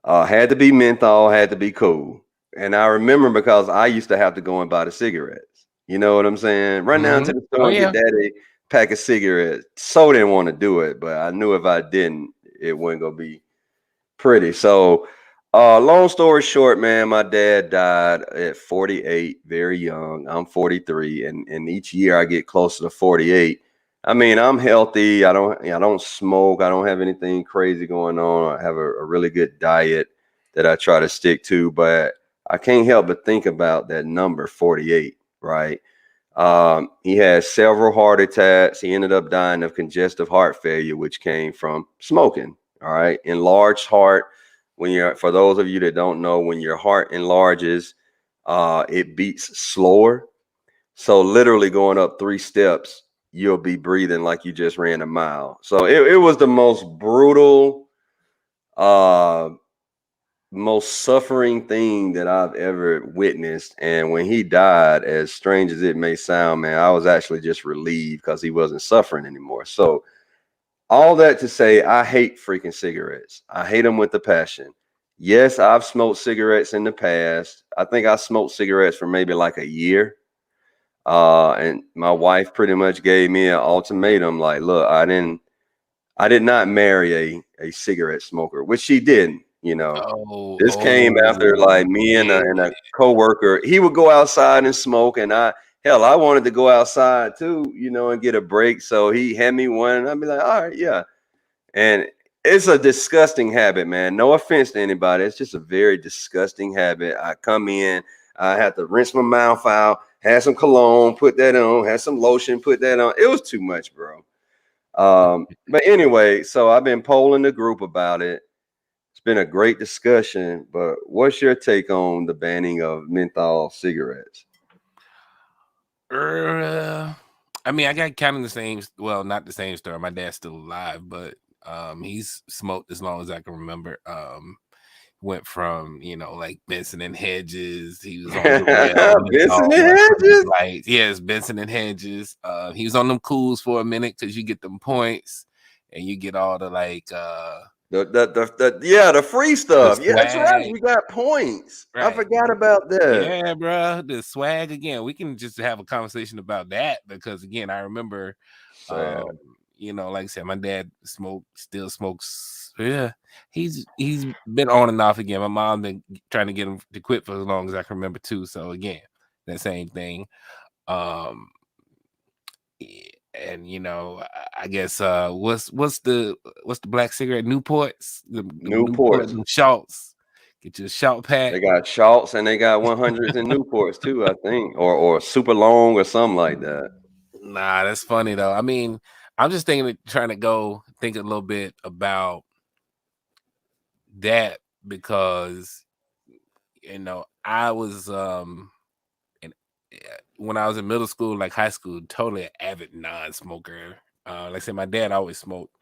Had to be menthol, had to be cool. And I remember because I used to have to go and buy the cigarettes. You know what I'm saying? Run down to the Oh store and get yeah. daddy a pack of cigarettes. So didn't want to do it, but I knew if I didn't, it wasn't gonna be pretty. So, long story short, man, my dad died at 48, very young. I'm 43, and each year I get closer to 48. I mean, I'm healthy. I don't smoke. I don't have anything crazy going on. I have a really good diet that I try to stick to, but I can't help but think about that number 48, right? He had several heart attacks. He ended up dying of congestive heart failure, which came from smoking. All right. Enlarged heart. For those of you that don't know, when your heart enlarges, it beats slower. So literally going up 3 steps, you'll be breathing like you just ran a mile. So it was the most brutal, uh, most suffering thing that I've ever witnessed. And when he died, as strange as it may sound, man, I was actually just relieved because he wasn't suffering anymore. So, all that to say, I hate freaking cigarettes. I hate them with a passion. Yes, I've smoked cigarettes in the past. I think I smoked cigarettes for maybe like a year. And my wife pretty much gave me an ultimatum like, look, I did not marry a cigarette smoker, which she didn't. Oh, This came after oh, like me and yeah. a coworker. He would go outside and smoke, and I wanted to go outside too, and get a break. So he had me one, and I'd be like, all right, yeah. And it's a disgusting habit, man. No offense to anybody. It's just a very disgusting habit. I come in, I have to rinse my mouth out, have some cologne, put that on, have some lotion, put that on. It was too much, bro. But anyway, so I've been polling the group about it. It's been a great discussion, but what's your take on the banning of menthol cigarettes? Uh, I mean, I got kind of the same. Well, not the same story. My dad's still alive, but he's smoked as long as I can remember. Went from like Benson and Hedges. He was on Durrell, Vincent Menthol, and Hedges. like yes, Benson and Hedges. He was on them cools for a minute because you get them points and you get all the like The free the stuff. Yeah, that's right. swag, You got points. I right? forgot about that. Yeah, bro, the swag again. We can just have a conversation about that because again, I remember, Sad. um, like I said, my dad still smokes. Yeah, he's been on and off again. My mom been trying to get him to quit for as long as I can remember too. So again, that same thing. Um, and I guess what's the black cigarette Newports, the Newport, Newports. them Schultz. Get your shout They pack. got Schultz and they got 100s and Newports too, I think, or super long or something like that. Nah, that's funny though. I mean, I'm just trying to go think a little bit about that because I was and when I was in middle school, like high school, totally an avid non-smoker. Like I said, my dad always smoked.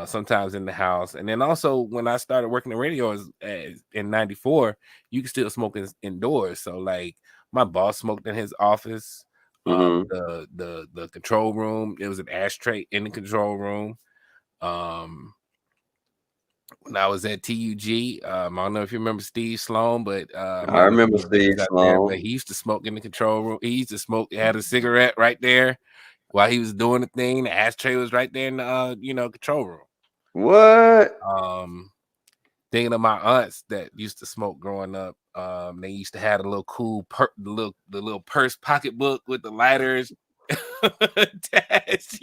Sometimes in the house, and then also when I started working in radio as in '94, you could still smoke indoors. So like my boss smoked in his office. Hmm. The control room, there was an ashtray in the control room. Um, when I was at TUG, I don't know if you remember Steve Sloan, but I'm I not looking remember any Steve business out there, but Sloan. he used to smoke in the control room. He used to smoke, had a cigarette right there while he was doing the thing. The ashtray was right there in the control room. What? Um, Thinking of my aunts that used to smoke growing up. They used to have a little cool the little purse pocketbook with the lighters. attached.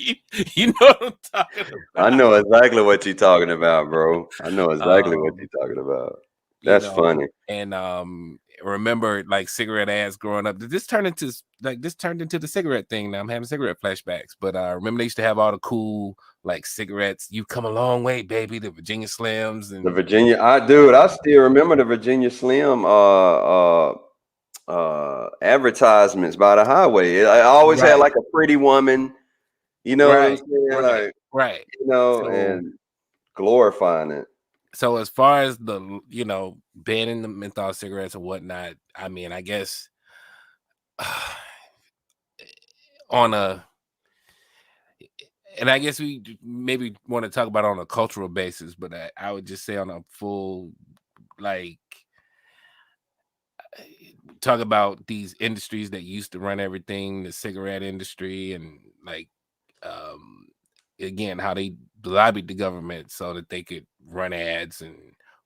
You know what I'm talking I about. know exactly what you're talking about, bro. I know exactly what Um, you're talking about. you That's know, funny. and remember like cigarette ads growing up. This turned into the cigarette thing now. I'm having cigarette flashbacks. But remember they used to have all the cool like cigarettes. You come a long way, baby, the Virginia Slims The and Virginia, I um, still remember the Virginia Slim advertisements by the highway. I always had right. like a pretty woman, you know what I'm Right, saying? right, Like, right. So and glorifying it. so as far as the banning the menthol cigarettes and whatnot, I mean, I guess on a and I guess we maybe want to talk about it on a cultural basis, but I would just say on a full like talk about these industries that used to run everything, the cigarette industry, and like um again how they lobbied the government so that they could run ads and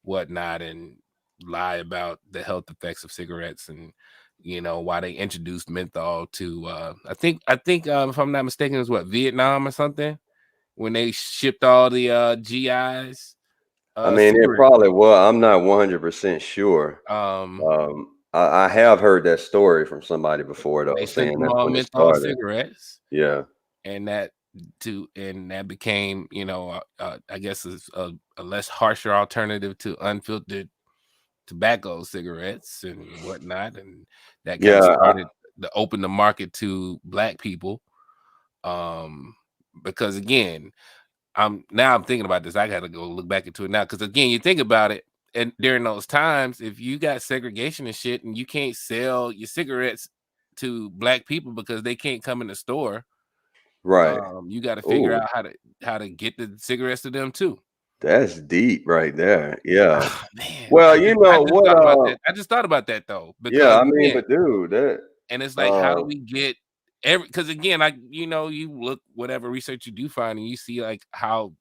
whatnot and lie about the health effects of cigarettes and why they introduced menthol to I think if I'm not mistaken it was what Vietnam or something when they shipped all the GIs I mean, it cigarettes. probably was. I'm not 100% sure. um I have heard that story from somebody before, they though, sent saying them that's all when it menthol started. cigarettes Yeah. and that became I guess is a less harsher alternative to unfiltered tobacco cigarettes and whatnot, and that kind of Yeah. started to open the market to black people. um because again I'm thinking about this. I gotta go look back into it now because again you think about it, and during those times if you got segregation and shit and you can't sell your cigarettes to black people because they can't come in the store. Right. You got to figure Oh, out how to get the cigarettes to them too. that's deep right there. Yeah. Ah, man, Well, I you just I know just what? thought about that. I just thought about that though, Yeah. because I mean, again, but dude, that and it's like, how do uh, we get every? Because again, you look whatever research you do find, and you see like how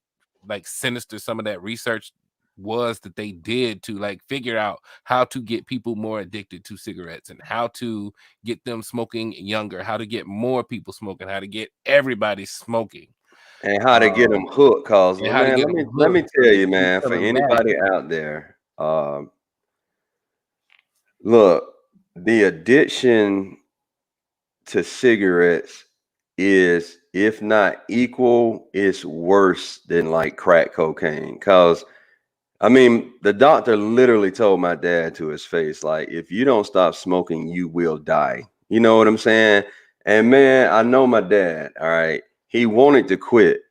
like sinister some of that research was that they did to like figure out how to get people more addicted to cigarettes and how to get them smoking younger, how to get more people smoking, how to get everybody smoking, and how to get um, them hooked? Cause and well, how to man, get let them me hooked so tell they you, keep man, for coming back. anybody out there, look, the addiction to cigarettes is, if not equal, it's worse than like crack cocaine. Cause I mean, the doctor literally told my dad to his face, like, if you don't stop smoking, you will die. You know what I'm saying? And man, I know my dad, all right. He wanted to quit,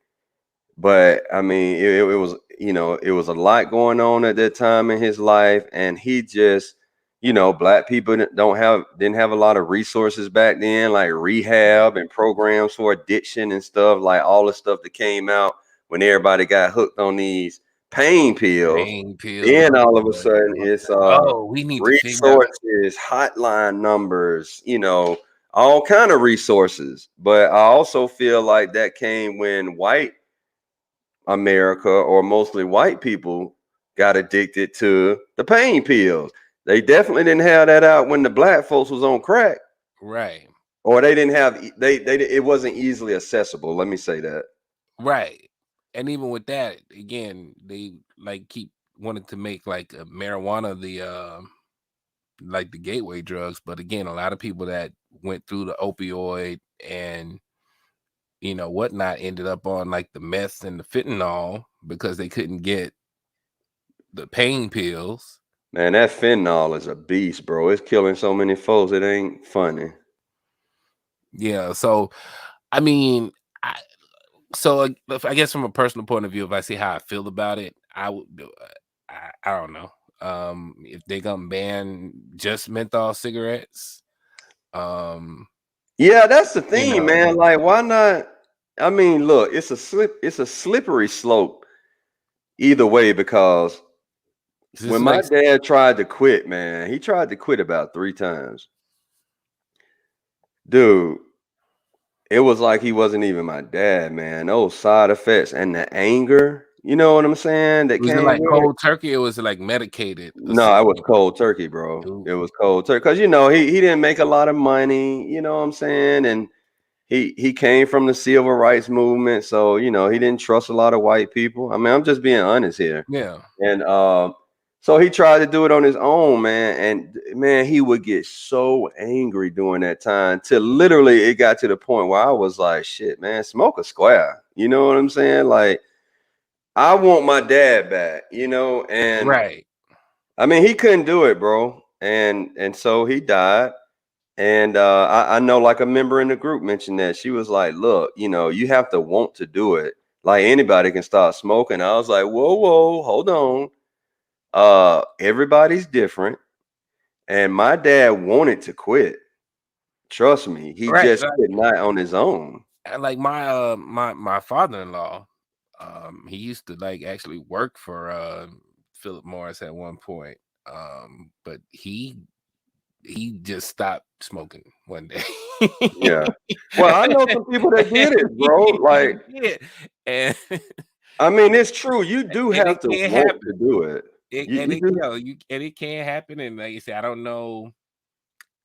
but I mean, it was, it was a lot going on at that time in his life, and he just, black people didn't have a lot of resources back then, like rehab and programs for addiction and stuff, like all the stuff that came out when everybody got hooked on these pain pills. Pain pills. Then Oh all of a boy. sudden, it's Oh, we need to figure out. resources, hotline numbers, all kind of resources. But I also feel like that came when white America, or mostly white people, got addicted to the pain pills. They definitely didn't have that out when the black folks was on crack, Right. or they didn't have they it wasn't easily accessible. Let me say that. Right. And even with that, again, they like keep wanting to make like marijuana the like the gateway drugs. But again, a lot of people that went through the opioid and whatnot ended up on like the meth and the fentanyl because they couldn't get the pain pills. Man, that fentanyl is a beast, bro. It's killing so many folks. It ain't funny. Yeah. So, I mean, I, I guess from a personal point of view, if I see how I feel about it, I would do. I don't know. If they gonna ban just menthol cigarettes, um, Yeah, that's the you thing, know, man. Like, why not? I mean, look, it's a slippery slope either way because this when is my like dad tried to quit, man, he tried to quit about 3 times. Dude, it was like he wasn't even my dad, man. Those side effects and the anger, you know what I'm saying, that was it came like with it. cold turkey or was it like medicated or No, it was something? cold turkey, bro. Ooh, It was cold turkey because he didn't make a lot of money. You know what I'm saying, and he came from the civil rights movement, so he didn't trust a lot of white people. I mean, I'm just being honest here. yeah, And so he tried to do it on his own, man. And man, he would get so angry during that time till literally it got to the point where I was like, shit, man, smoke a square. You know what I'm saying? Like, I want my dad back, and right. I mean he couldn't do it, bro. And so he died. And I know like a member in the group mentioned that she was like, look, you have to want to do it. Like anybody can start smoking. I was like, whoa, hold on. Everybody's different. And my dad wanted to quit. Trust me. He Right. just could not on his own. Like my father-in-law, he used to like actually work for Philip Morris at one point. But he just stopped smoking one day. Yeah. Well, I know some people that did it, bro. Like, He did. And I mean, it's true. You do and have it to can't want to happen. do it. You do. And it can't happen. And like you said, I don't know.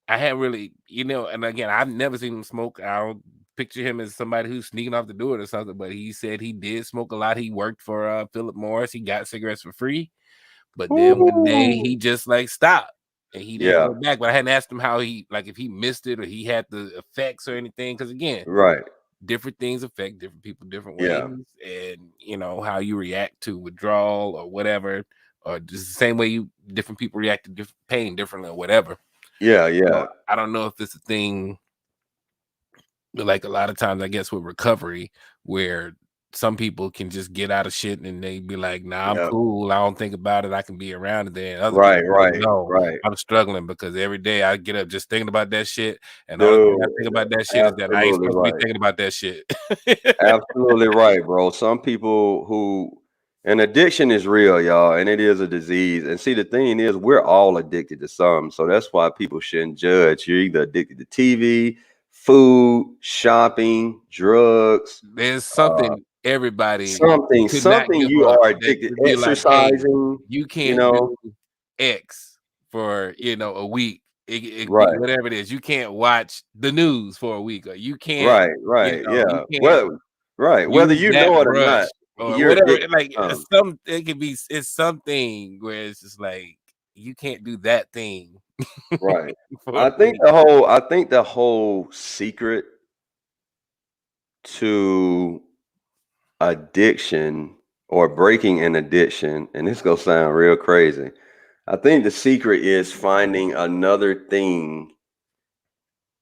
I hadn't really, and again, I've never seen him smoke. I don't picture him as somebody who's sneaking off the door or something, but he said he did smoke a lot. He worked for Philip Morris. He got cigarettes for free. But then one day Ooh. he just like stopped and he didn't Yeah. go back. But I hadn't asked him how if he missed it or he had the effects or anything. Because again, Right. different things affect different people different ways. Yeah. And how you react to withdrawal or whatever, or just the same way different people react to different pain differently or whatever. Yeah. So Yeah. I don't know if it's a thing, but like a lot of times, I guess with recovery, where some people can just get out of shit and they be like, "Nah, I'm Yeah. cool. I don't think about it. I can be around it." Then other Right. people be like, Right. "No, Right. I'm struggling because every day I get up just thinking about that shit, and the only thing I Dude, think about that shit is that I ain't absolutely supposed to be right. thinking about that shit." Absolutely right, bro. Some people an addiction is real, y'all, and it is a disease. And see, the thing is, we're all addicted to something. So that's why people shouldn't judge. You're either addicted to TV, food, shopping, drugs, There's uh, something everybody something, could not something give you up are that addicted, would be like, "Hey, exercising, you you can't know, do X for a week." It could be right, whatever it is. You can't watch the news for a week, or you can't, right, you yeah. can't Well, right. Whether use you that know it or not, brush or you're whatever. addicted Like to something. it could be it's something where it's just like you can't do that thing Right. for a week. I think the whole secret to addiction or breaking an addiction, and this gonna sound real crazy. I think the secret is finding another thing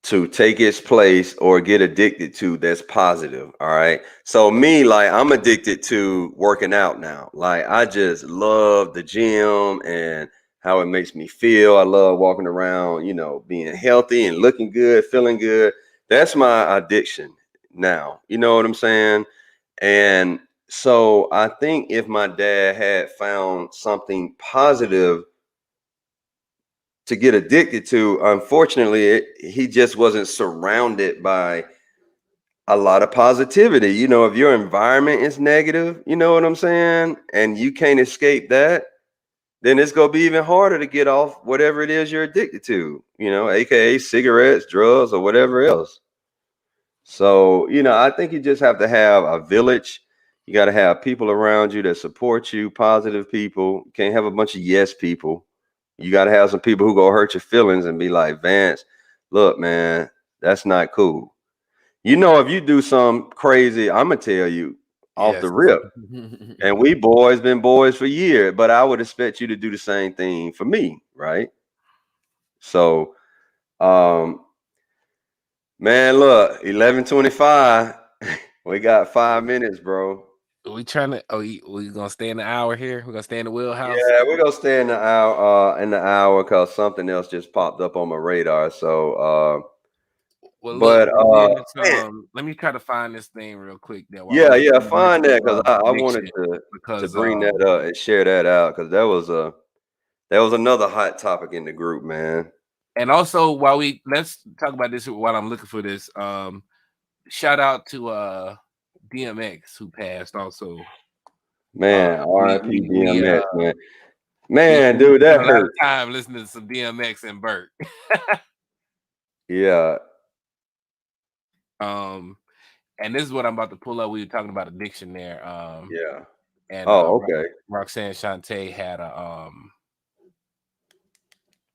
to take its place or get addicted to that's positive. All right. So me, like I'm addicted to working out now. Like I just love the gym and how it makes me feel. I love walking around, being healthy and looking good, feeling good. That's my addiction now. You know what I'm saying? And so I think if my dad had found something positive to get addicted to, unfortunately, he just wasn't surrounded by a lot of positivity. If your environment is negative, you know what I'm saying, and you can't escape that, then it's gonna be even harder to get off whatever it is you're addicted to. AKA cigarettes, drugs, or whatever else. So, I think you just have to have a village. You got to have people around you that support you, positive people. You can't have a bunch of yes people. You got to have some people who go hurt your feelings and be like, Vance, look, man, that's not cool. If you do something crazy, I'm going to tell you. off the Yes. rip. And we boys been boys for years, but I would expect you to do the same thing for me, right? So, man, look, 11:25. We got 5 minutes, bro. we trying to. Oh, we gonna stay in the hour here. We're gonna stay in the wheelhouse. Yeah, we're gonna stay in the hour because something else just popped up on my radar. So, Well, look, but man, let me try to find this thing real quick there while we yeah, get yeah, in the find midst that of because I wanted addiction, to because bring that up and share that out because that was another hot topic in the group, man. and also while let's talk about this while I'm looking for this. Shout out to DMX who passed also. Man, We R.I.P. we we DMX, man. we Man, we dude, spent that a lot of hurt. time listening to some DMX and Burt. Yeah, um, and this is what I'm about to pull up. We were talking about addiction there. yeah. And Oh, okay. Roxanne Shante had a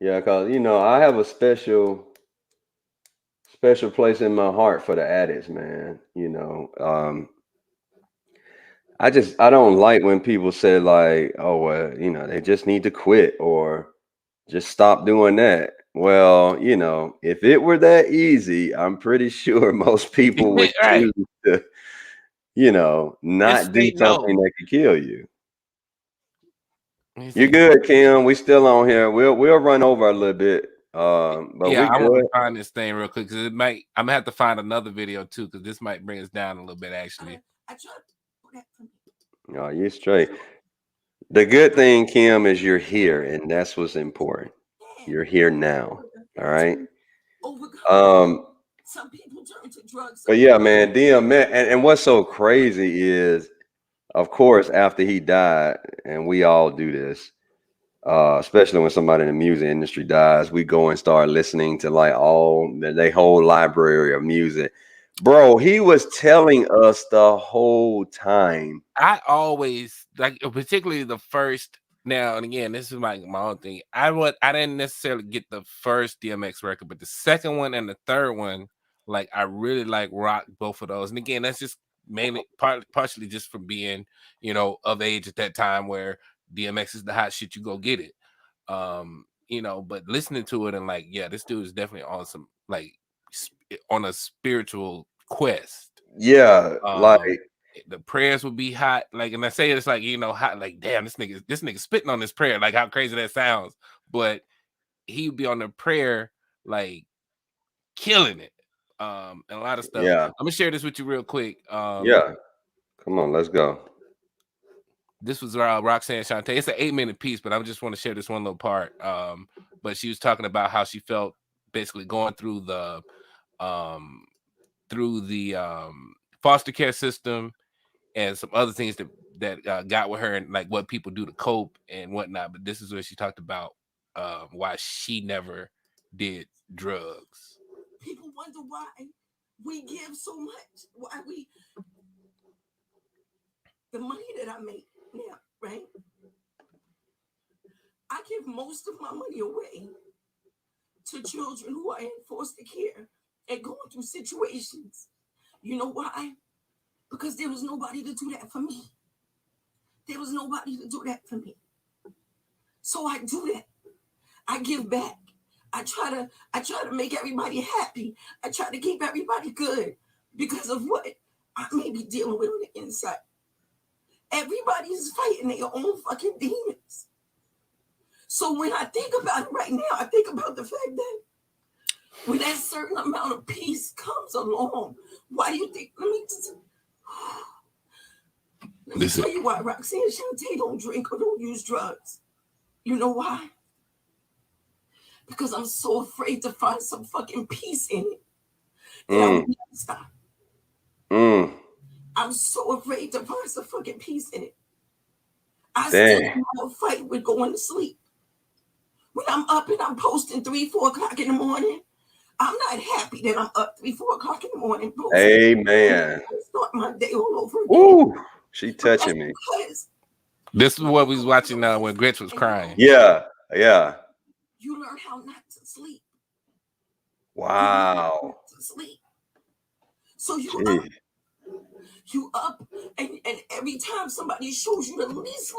Yeah, because I have a special place in my heart for the addicts, man. I don't like when people say like, oh well, they just need to quit or just stop doing that. Well, if it were that easy, I'm pretty sure most people would right. choose to, Just not do say something no. that could kill you. He You're said, good, Kim. We still on here. We'll run over a little bit. But yeah, we I want to good. find this thing real quick because I'm gonna have to find another video too because this might bring us down a little bit actually. No, you straight. The good thing, Kim, is you're here, and that's what's important. You're here now. All right. Um, but yeah, man, DMX, and what's so crazy is, of course, after he died, and we all do this, especially when somebody in the music industry dies, we go and start listening to like all their whole library of music. Bro, he was telling us the whole time. I always like, particularly the first. Now and again, this is my own thing. I didn't necessarily get the first DMX record, but the second one and the third one, like I really like rock both of those. And again, that's just mainly partially just from being of age at that time where DMX is the hot shit. You go get it. But listening to it and like, yeah, this dude is definitely on some like on a spiritual quest. Yeah, like um the prayers would be hot, like, and I say it's like hot, like damn, this nigga spitting on this prayer, like how crazy that sounds, but he'd be on the prayer like killing it, and a lot of stuff. yeah, I'm gonna share this with you real quick. yeah. Come on, let's go. This was Roxanne Shante. It's an 8-minute piece, but I just want to share this one little part. But she was talking about how she felt basically going through um the foster care system and some other things that got with her and like what people do to cope and whatnot. But this is where she talked about why she never did drugs. People wonder why we give so much. Why we the money that I make now, right? I give most of my money away to children who are in foster care and going through situations. You know why? Because there was nobody to do that for me. There was nobody to do that for me. So I do that. I give back. I try to make everybody happy. I try to keep everybody good because of what I may be dealing with on the inside. Everybody's fighting their own fucking demons. So when I think about it right now, I think about the fact that when that certain amount of peace comes along, why do you think? Let me tell you why Roxanne Shante don't drink or don't use drugs. You know why? Because I'm so afraid to find some fucking peace in it that I will never stop. I'm so afraid to find some fucking peace in it. I still have a fight with going to sleep. When I'm up and I'm posting 3, 4 o'clock in the morning, I'm not happy that I'm up 3, 4 o'clock in the morning posting. Amen. Start my day all over again. Ooh, she touching me. This is what we was watching when Gretch was crying. Yeah, yeah. You learn how not to sleep. Wow. To sleep. So You up, and every time somebody shows you the least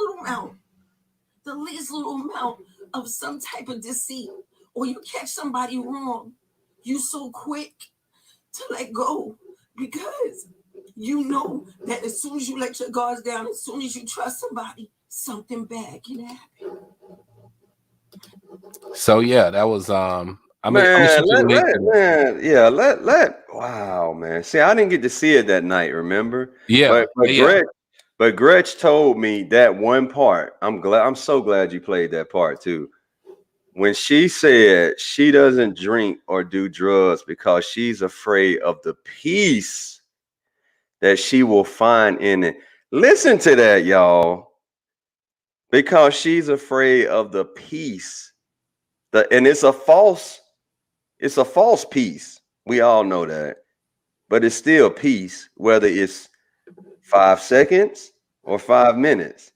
little amount of some type of deceit, or you catch somebody wrong, you so quick to let go because you know that as soon as you let your guards down, as soon as you trust somebody, something bad can happen. So yeah, that was I'm gonna Man, shoot you a link to that. wow, man. See, I didn't get to see it that night, remember? Yeah, But but yeah. Gretch told me that one part. I'm so glad you played that part too. When she said she doesn't drink or do drugs because she's afraid of the peace that she will find in it. Listen to that, y'all. Because she's afraid of the peace. And it's a false peace. We all know that. But it's still peace, whether it's 5 seconds or 5 minutes.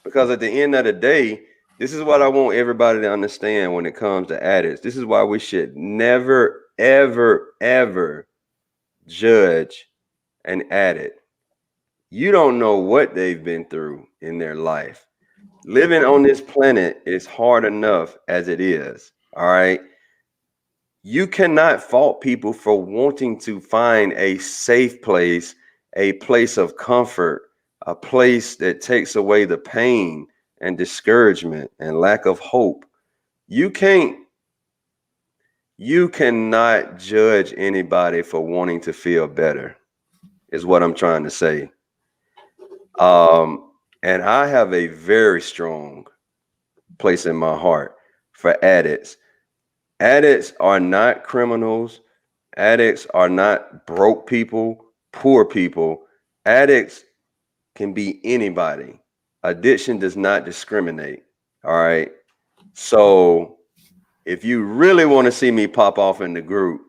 Because at the end of the day, this is what I want everybody to understand when it comes to addicts. This is why we should never, ever, ever judge an addict. You don't know what they've been through in their life. Living on this planet is hard enough as it is. All right. You cannot fault people for wanting to find a safe place, a place of comfort, a place that takes away the pain and discouragement and lack of hope. You can't, you cannot judge anybody for wanting to feel better, is what I'm trying to say. Um, and I have a very strong place in my heart for addicts. Addicts are not criminals. Addicts are not broke people, poor people. Addicts can be anybody. Addiction does not discriminate. All right. So if you really want to see me pop off in the group,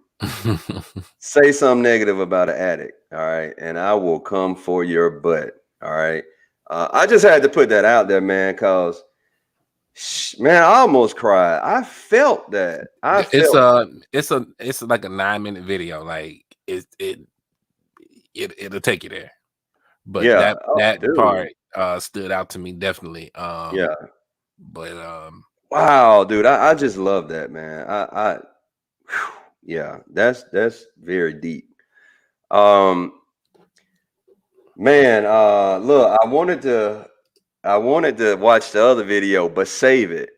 say something negative about an addict. All right. And I will come for your butt. All right. I just had to put that out there, man, because man, I almost cried. I felt that. I It's felt it's like a 9-minute video. Like it'll take you there. But yeah. Oh, that dude. part stood out to me definitely. Yeah. But Wow, dude. I just love that, man. Yeah, that's very deep. Um, man, look, I wanted to watch the other video, but save it.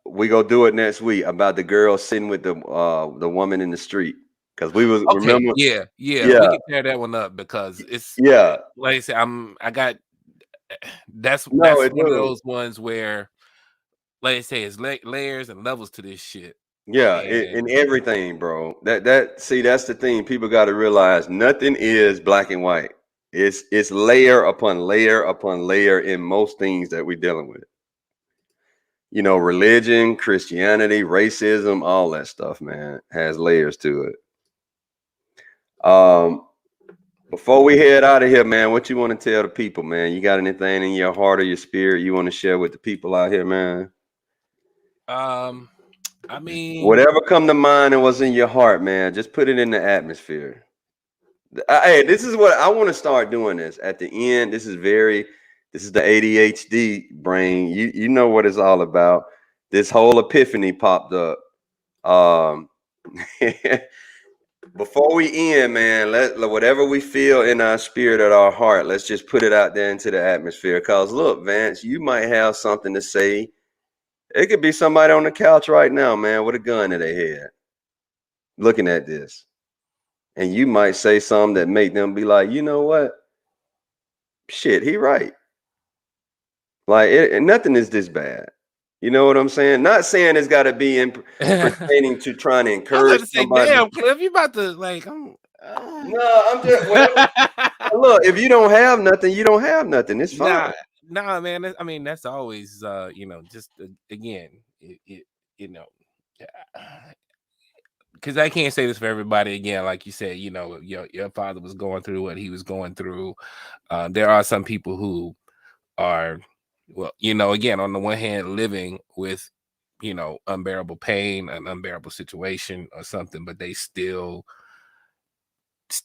We go do it next week about the girl sitting with the woman in the street. Because we was okay, remember, yeah, we yeah, can tear that one up because it's yeah. like I said, I got that's No, it one of do. those ones where like I say, it's layers and levels to this shit. Yeah, And in everything, bro. See, that's the thing. People got to realize nothing is black and white. It's layer upon layer upon layer in most things that we're dealing with. You know, religion, Christianity, racism, all that stuff, man, has layers to it. Before we head out of here, man, what you want to tell the people, man? You got anything in your heart or your spirit you want to share with the people out here, man? I mean, Whatever come to mind and what's in your heart, man, just put it in the atmosphere. Hey, this is what I want to start doing. This at the end. This is the ADHD brain. You know what it's all about. This whole epiphany popped up. Um, before we end, man, let whatever we feel in our spirit or our heart, let's just put it out there into the atmosphere. Cause look, Vance, you might have something to say. It could be somebody on the couch right now, man, with a gun in their head, looking at this. And you might say something that make them be like, you know what? Shit, he right. Like nothing is this bad. You know what I'm saying? Not saying it's got to be in I pertaining to trying to was encourage about to say, somebody. damn, Cliff, you about to like, No, I'm just whatever. Look, if you don't have nothing, you don't have nothing. It's fine. nah, nah, man. I mean, that's always, just again, you know, because I can't say this for everybody. Again, like you said, your father was going through what he was going through. There are some people who are, well, again, on the one hand, living with, unbearable pain, an unbearable situation or something, but they still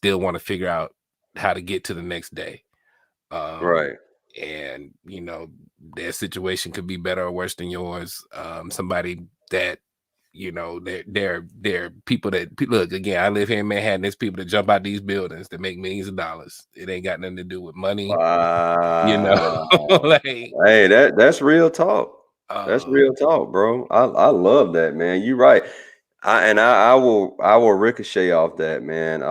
want to figure out how to get to the next day. Right. And you know, their situation could be better or worse than yours. Somebody that, you know, they're people that look, again, I live here in Manhattan. There's people that jump out these buildings that make millions of dollars. It ain't got nothing to do with money, you know. Wow. Like, Hey, that's real talk. That's real talk, bro. I love that, man. You're right. I will ricochet off that, man.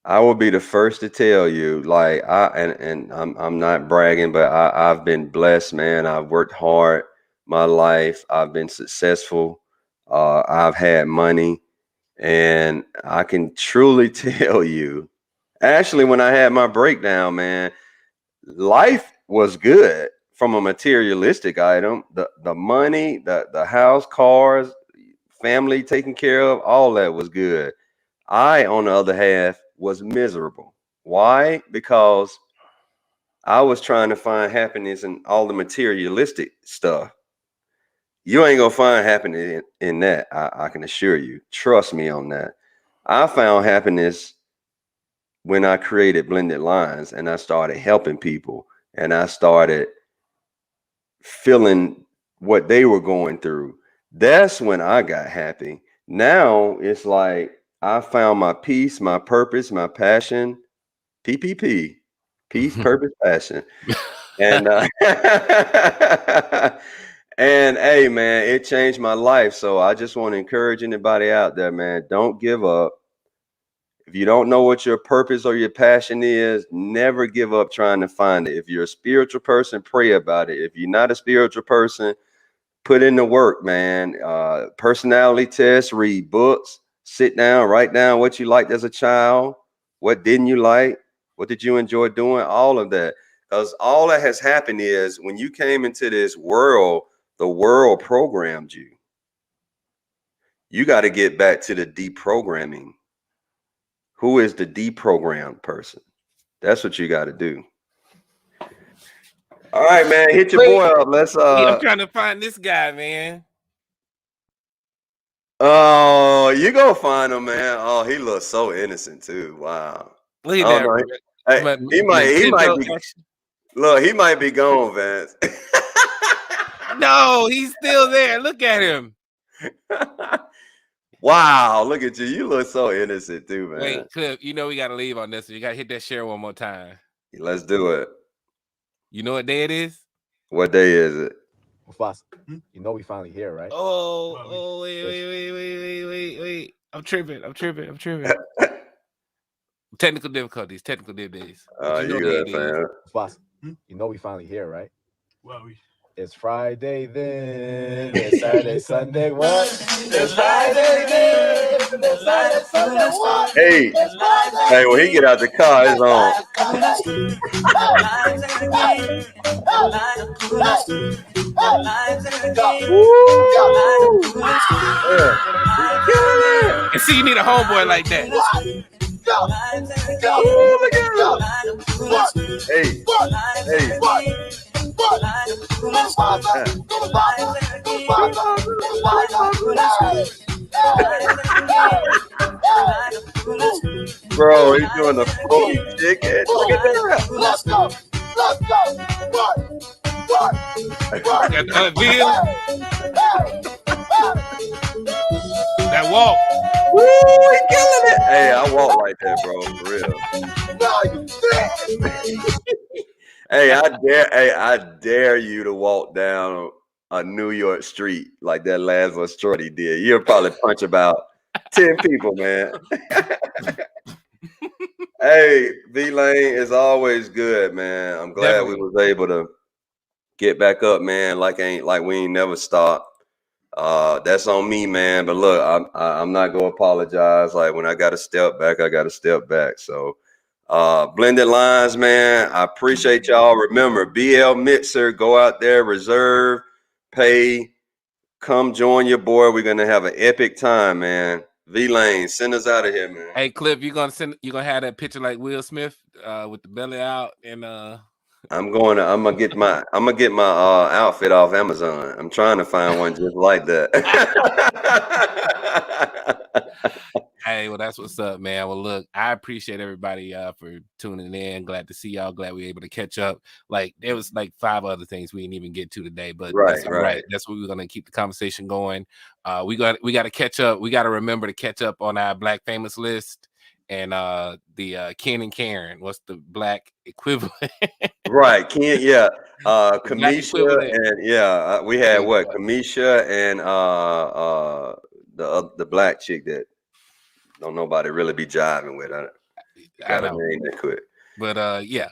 I will be the first to tell you, like and I'm not bragging, but I've been blessed, man. I've worked hard my life. I've been successful. I've had money, and I can truly tell you, actually, when I had my breakdown, man, life was good from a materialistic item. The money, the house, cars, family taken care of, all that was good. I, on the other half, was miserable. Why? Because I was trying to find happiness in all the materialistic stuff. You ain't gonna find happiness in that. I can assure you. Trust me on that. I found happiness when I created Blended Lines and I started helping people and I started feeling what they were going through. That's when I got happy. Now it's like I found my peace, my purpose, my passion. PPP, peace, purpose, passion. And and hey, man, it changed my life. So I just want to encourage anybody out there, man, don't give up. If you don't know what your purpose or your passion is, never give up trying to find it. If you're a spiritual person, pray about it. If you're not a spiritual person, put in the work, man. Personality tests, read books, sit down, write down what you liked as a child, what didn't you like, what did you enjoy doing, all of that. Because all that has happened is when you came into this world, the world programmed you. You got to get back to the deprogramming. Who is the deprogrammed person? That's what you got to do. All right, man. Hit your boy up. Let's I'm trying to find this guy, man. Oh, you gonna find him, man. Oh, he looks so innocent too. Wow. Look at that. Hey, he might be look, he might be gone, Vance. No, he's still there. Look at him. Wow, look at you. You look so innocent too, man. Wait, Cliff, you know we gotta leave on this. You gotta hit that share one more time. Let's do it. You know what day it is? What day is it? You know we finally here, right? Oh, wait. I'm tripping. Technical difficulties. You good, fam. You know we finally here, right? It's Friday then. It's Saturday, Sunday. What? It's Friday then. It's Saturday, Sunday. What? Hey, when he get out the car, it's on. And see, you need a homeboy like that. Bro, he's doing the funky chicken. Look at that. Let's go. That walk. Woo, he killing it. Hey, I walk like that, bro, for real. Hey, I dare you to walk down a New York street like that Lazarus Shorty did. You'll probably punch about 10 people, man. Hey, V-Lane is always good, man. I'm glad we was able to get back up, man. Like we ain't never stopped. That's on me, man. But look, I'm not gonna apologize. Like when I got to step back, I got to step back. So Blended Lines, man, I appreciate y'all. Remember, BL Mixer, go out there, reserve, pay, come join your boy. We're gonna have an epic time, man. V-Lane, send us out of here, man. Hey, Cliff, you gonna have that picture like Will Smith with the belly out and I'm gonna get my outfit off Amazon. I'm trying to find one just like that. Hey, well, that's what's up, man. Well, look, I appreciate everybody for tuning in. Glad to see y'all. Glad we were able to catch up. Like there was like 5 other things we didn't even get to today, but that's all right. That's what we're gonna keep the conversation going. We got to catch up. We got to remember to catch up on our Black famous list and the Ken and Karen. What's the Black equivalent? Right, Ken, yeah. Black Kamisha equivalent. and we had what? Kamisha and the Black chick that don't nobody really be jiving with. I got a name that quick. But yeah.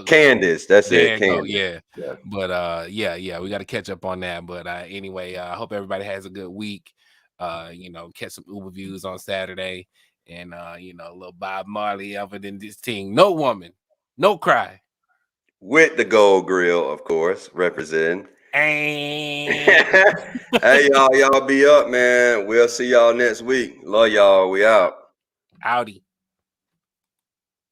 Candace, that's there it. you go, Candace. yeah. But yeah, we got to catch up on that. But anyway, I hope everybody has a good week. Catch some Uber views on Saturday, and a little Bob Marley other than this thing. No woman, no cry. With the gold grill, of course, representing. And Hey, y'all be up, man. We'll see y'all next week. Love y'all. We out. Howdy.